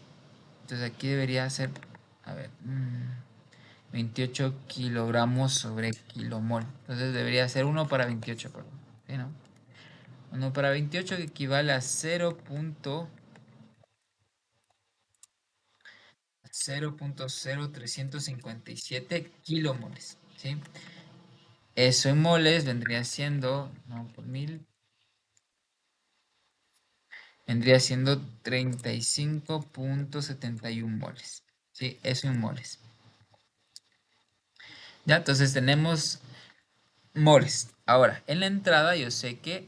Entonces aquí debería ser, a ver, 28 kilogramos sobre kilomol. Entonces debería ser 1 para 28, perdón, ¿sí, no? 1 para 28 que equivale a 0.0357 kilomoles, ¿sí? Eso en moles vendría siendo, no, por 1000, vendría siendo 35.71 moles, ¿sí? Eso en moles. Ya, entonces tenemos moles. Ahora, en la entrada yo sé que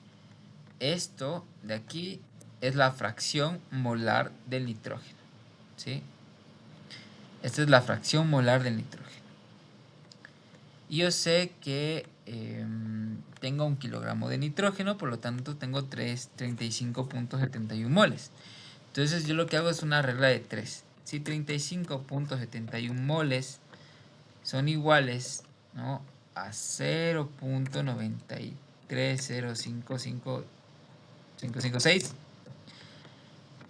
esto de aquí es la fracción molar del nitrógeno, ¿sí? Esta es la fracción molar del nitrógeno. Y yo sé que tengo 1 kilogramo de nitrógeno, por lo tanto tengo 35.71 moles. Entonces yo lo que hago es una regla de 3. Si 35.71 moles son iguales, ¿no?, a 0.930555556,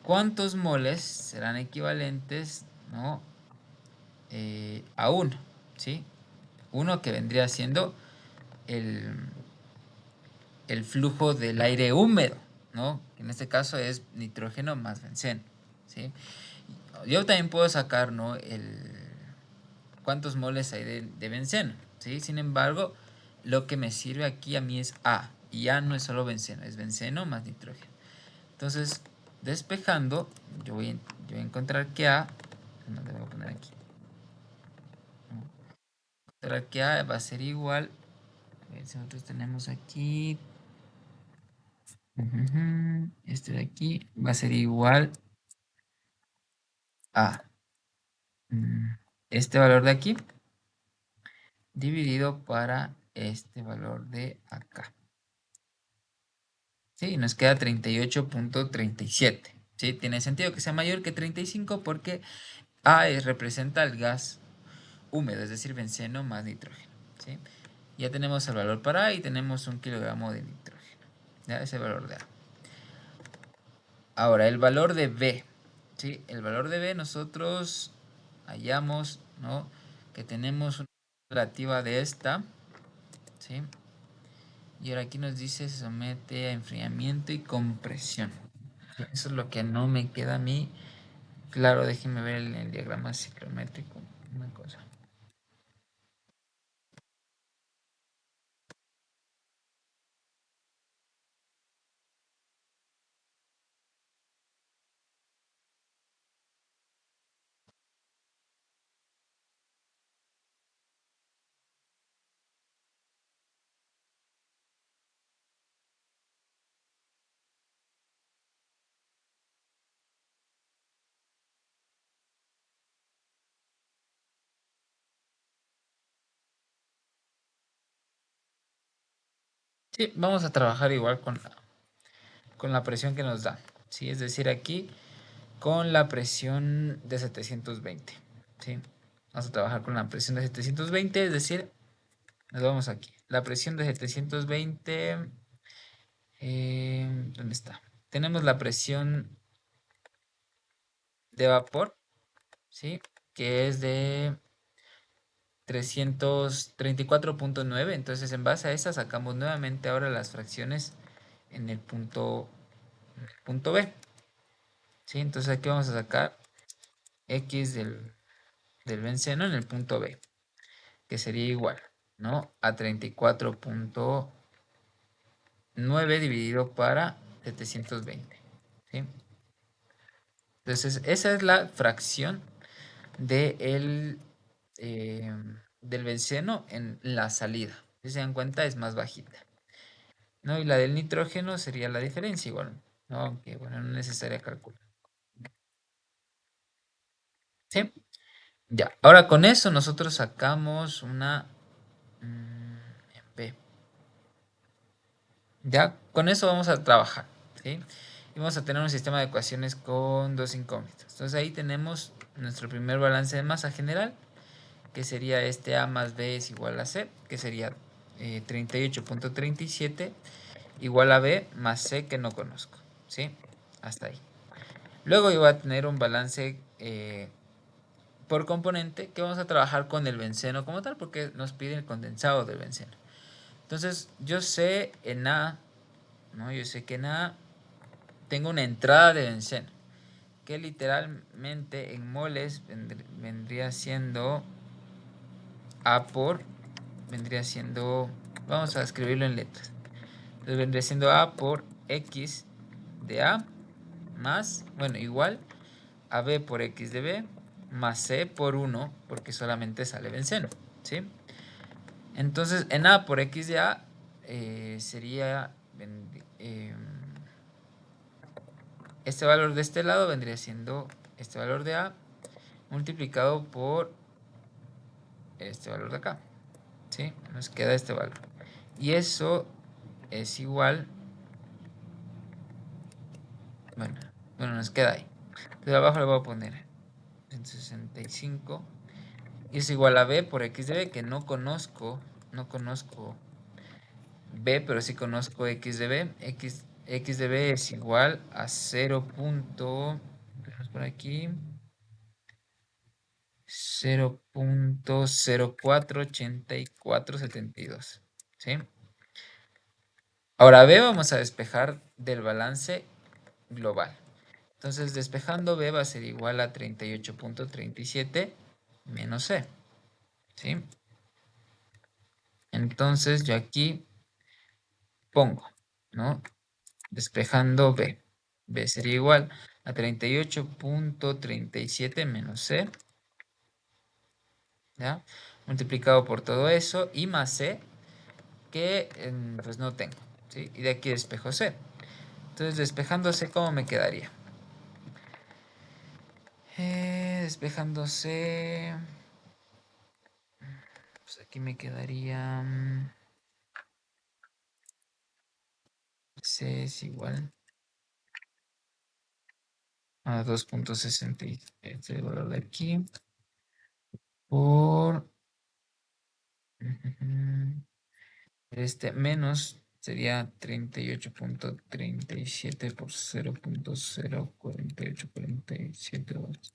¿cuántos moles serán equivalentes, ¿no?, a 1? ¿Sí? 1 que vendría siendo el flujo del aire húmedo, ¿no? En este caso es nitrógeno más benceno, ¿sí? Yo también puedo sacar, ¿no?, cuántos moles hay de benceno, ¿sí? Sin embargo, lo que me sirve aquí a mí es A, y A no es solo benceno, es benceno más nitrógeno. Entonces, despejando, yo voy a encontrar que A, no le voy a poner aquí, encontrar que A va a ser igual, a ver si nosotros tenemos aquí, este de aquí va a ser igual a este valor de aquí dividido para este valor de acá. Sí, nos queda 38.37. ¿Sí? Tiene sentido que sea mayor que 35 porque A representa el gas húmedo, es decir, benceno más nitrógeno. ¿Sí? Ya tenemos el valor para A y tenemos 1 kilogramo de nitrógeno. ¿Ya? Ese valor de A. Ahora, el valor de B. ¿Sí? El valor de B nosotros hallamos, ¿no?, que tenemos una relativa de esta. ¿Sí? Y ahora aquí nos dice se somete a enfriamiento y compresión. Eso es lo que no me queda a mí claro. Déjenme ver el diagrama ciclométrico. Una cosa. Sí, vamos a trabajar igual con la presión que nos da. ¿Sí? Es decir, aquí con la presión de 720. ¿Sí? Vamos a trabajar con la presión de 720, es decir, nos vamos aquí. La presión de 720, ¿dónde está? Tenemos la presión de vapor, ¿sí?, que es de 334.9. Entonces, en base a esa sacamos nuevamente ahora las fracciones en el punto B. ¿Sí? Entonces aquí vamos a sacar X del benceno en el punto B, que sería igual, ¿no?, a 34.9 dividido para 720. ¿Sí? Entonces, esa es la fracción del benceno en la salida. Si se dan cuenta, es más bajita, ¿no? Y la del nitrógeno sería la diferencia igual, ¿no? Aunque, bueno, no es necesaria calcular. ¿Sí? Ya. Ahora con eso nosotros sacamos una B. Ya, con eso vamos a trabajar, ¿sí? Y vamos a tener un sistema de ecuaciones con dos incógnitas. Entonces ahí tenemos nuestro primer balance de masa general, que sería este A más B es igual a C, que sería 38.37 igual a B más C que no conozco, ¿sí? Hasta ahí. Luego yo voy a tener un balance por componente que vamos a trabajar con el benceno como tal, porque nos pide el condensado del benceno. Entonces yo sé en A, ¿no? Yo sé que en A tengo una entrada de benceno, que literalmente en moles vendría siendo A por, vendría siendo, vamos a escribirlo en letras. Entonces vendría siendo A por X de A más, bueno, igual a B por X de B más C por 1, porque solamente sale benceno, ¿sí? Entonces, en A por X de A sería este valor de este lado vendría siendo este valor de A multiplicado por este valor de acá, ¿sí? Nos queda este valor. Y eso es igual, bueno, nos queda ahí. Entonces abajo le voy a poner 165 y es igual a B por X de B, que no conozco B, pero sí conozco X de B. X de B es igual a 0. Tenemos por aquí 0.048472, ¿sí? Ahora B vamos a despejar del balance global. Entonces, despejando B va a ser igual a 38.37 menos C, ¿sí? Entonces, yo aquí pongo, ¿no? Despejando B. B sería igual a 38.37 menos C, ¿ya? Multiplicado por todo eso y más C, que pues no tengo, ¿sí? Y de aquí despejo C. Entonces, despejando C, ¿cómo me quedaría? Despejando C, pues aquí me quedaría C es igual a 2.60, este valor de aquí, por este menos sería 38.37 por 0.04847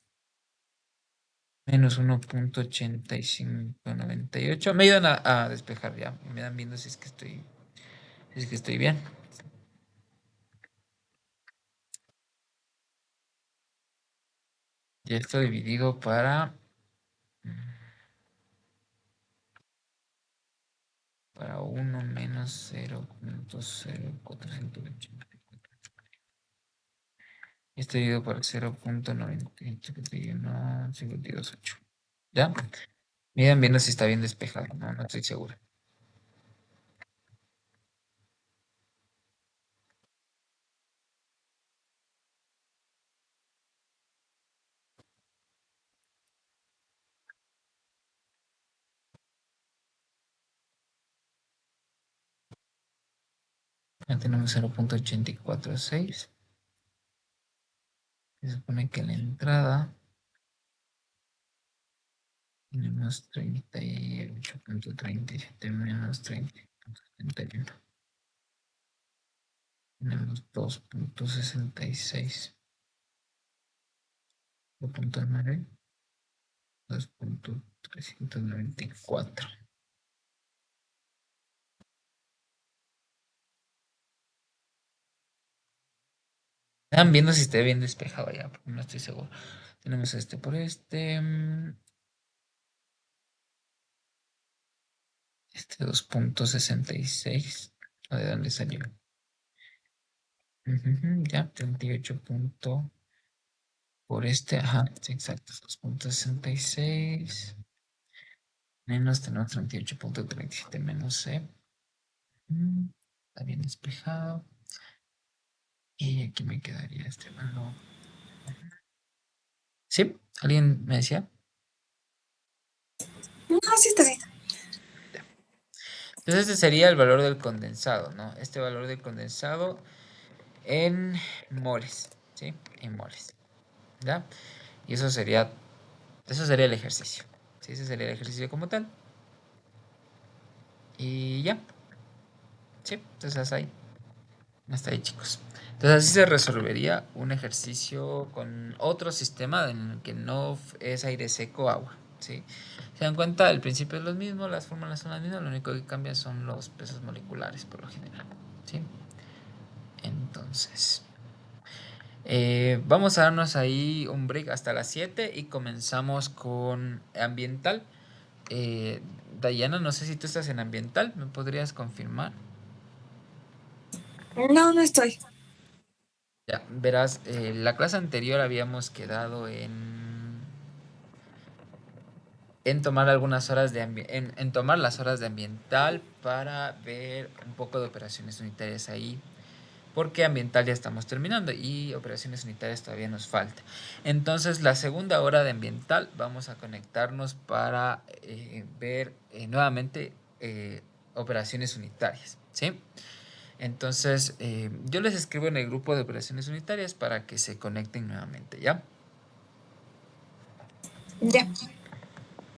menos 1.8598. Me ayudan a despejar ya. Me dan viendo si es que estoy bien. Y esto dividido para 1 menos 0.0484. Esto dividido por 0.91528. ¿Ya? Miren viendo si está bien despejado. No estoy seguro. Ya tenemos 0.846. Se supone que la entrada tenemos 38.37 menos 30.71. Tenemos 2.66. 2.9. 2.394. Están viendo si esté bien despejado ya, porque no estoy seguro. Tenemos este por este. Este 2.66. ¿De dónde salió? Ya, 38 punto por este, ajá, sí, exacto, 2.66 menos tenemos 38.37 menos C. Está bien despejado. Y aquí me quedaría este valor. ¿Sí? ¿Alguien me decía? No, sí está bien. Entonces este sería el valor del condensado, ¿no? Este valor del condensado en moles, ¿sí? En moles, ¿ya? Y eso sería el ejercicio, ¿sí? Ese sería el ejercicio como tal. Y ya, ¿sí? Entonces hasta ahí, chicos. Entonces así se resolvería un ejercicio con otro sistema en el que no es aire seco, agua, ¿sí? Se dan cuenta, el principio es lo mismo, las fórmulas son las mismas, lo único que cambia son los pesos moleculares por lo general, ¿sí? Entonces, Vamos a darnos ahí un break hasta las 7 y comenzamos con ambiental. Dayana, no sé si tú estás en ambiental, ¿me podrías confirmar? No, no estoy. Ya, verás, la clase anterior habíamos quedado en tomar algunas horas en tomar las horas de ambiental para ver un poco de operaciones unitarias ahí, porque ambiental ya estamos terminando y operaciones unitarias todavía nos falta. Entonces, la segunda hora de ambiental vamos a conectarnos para ver nuevamente operaciones unitarias, ¿sí? Entonces, yo les escribo en el grupo de operaciones unitarias para que se conecten nuevamente, ¿ya? Ya.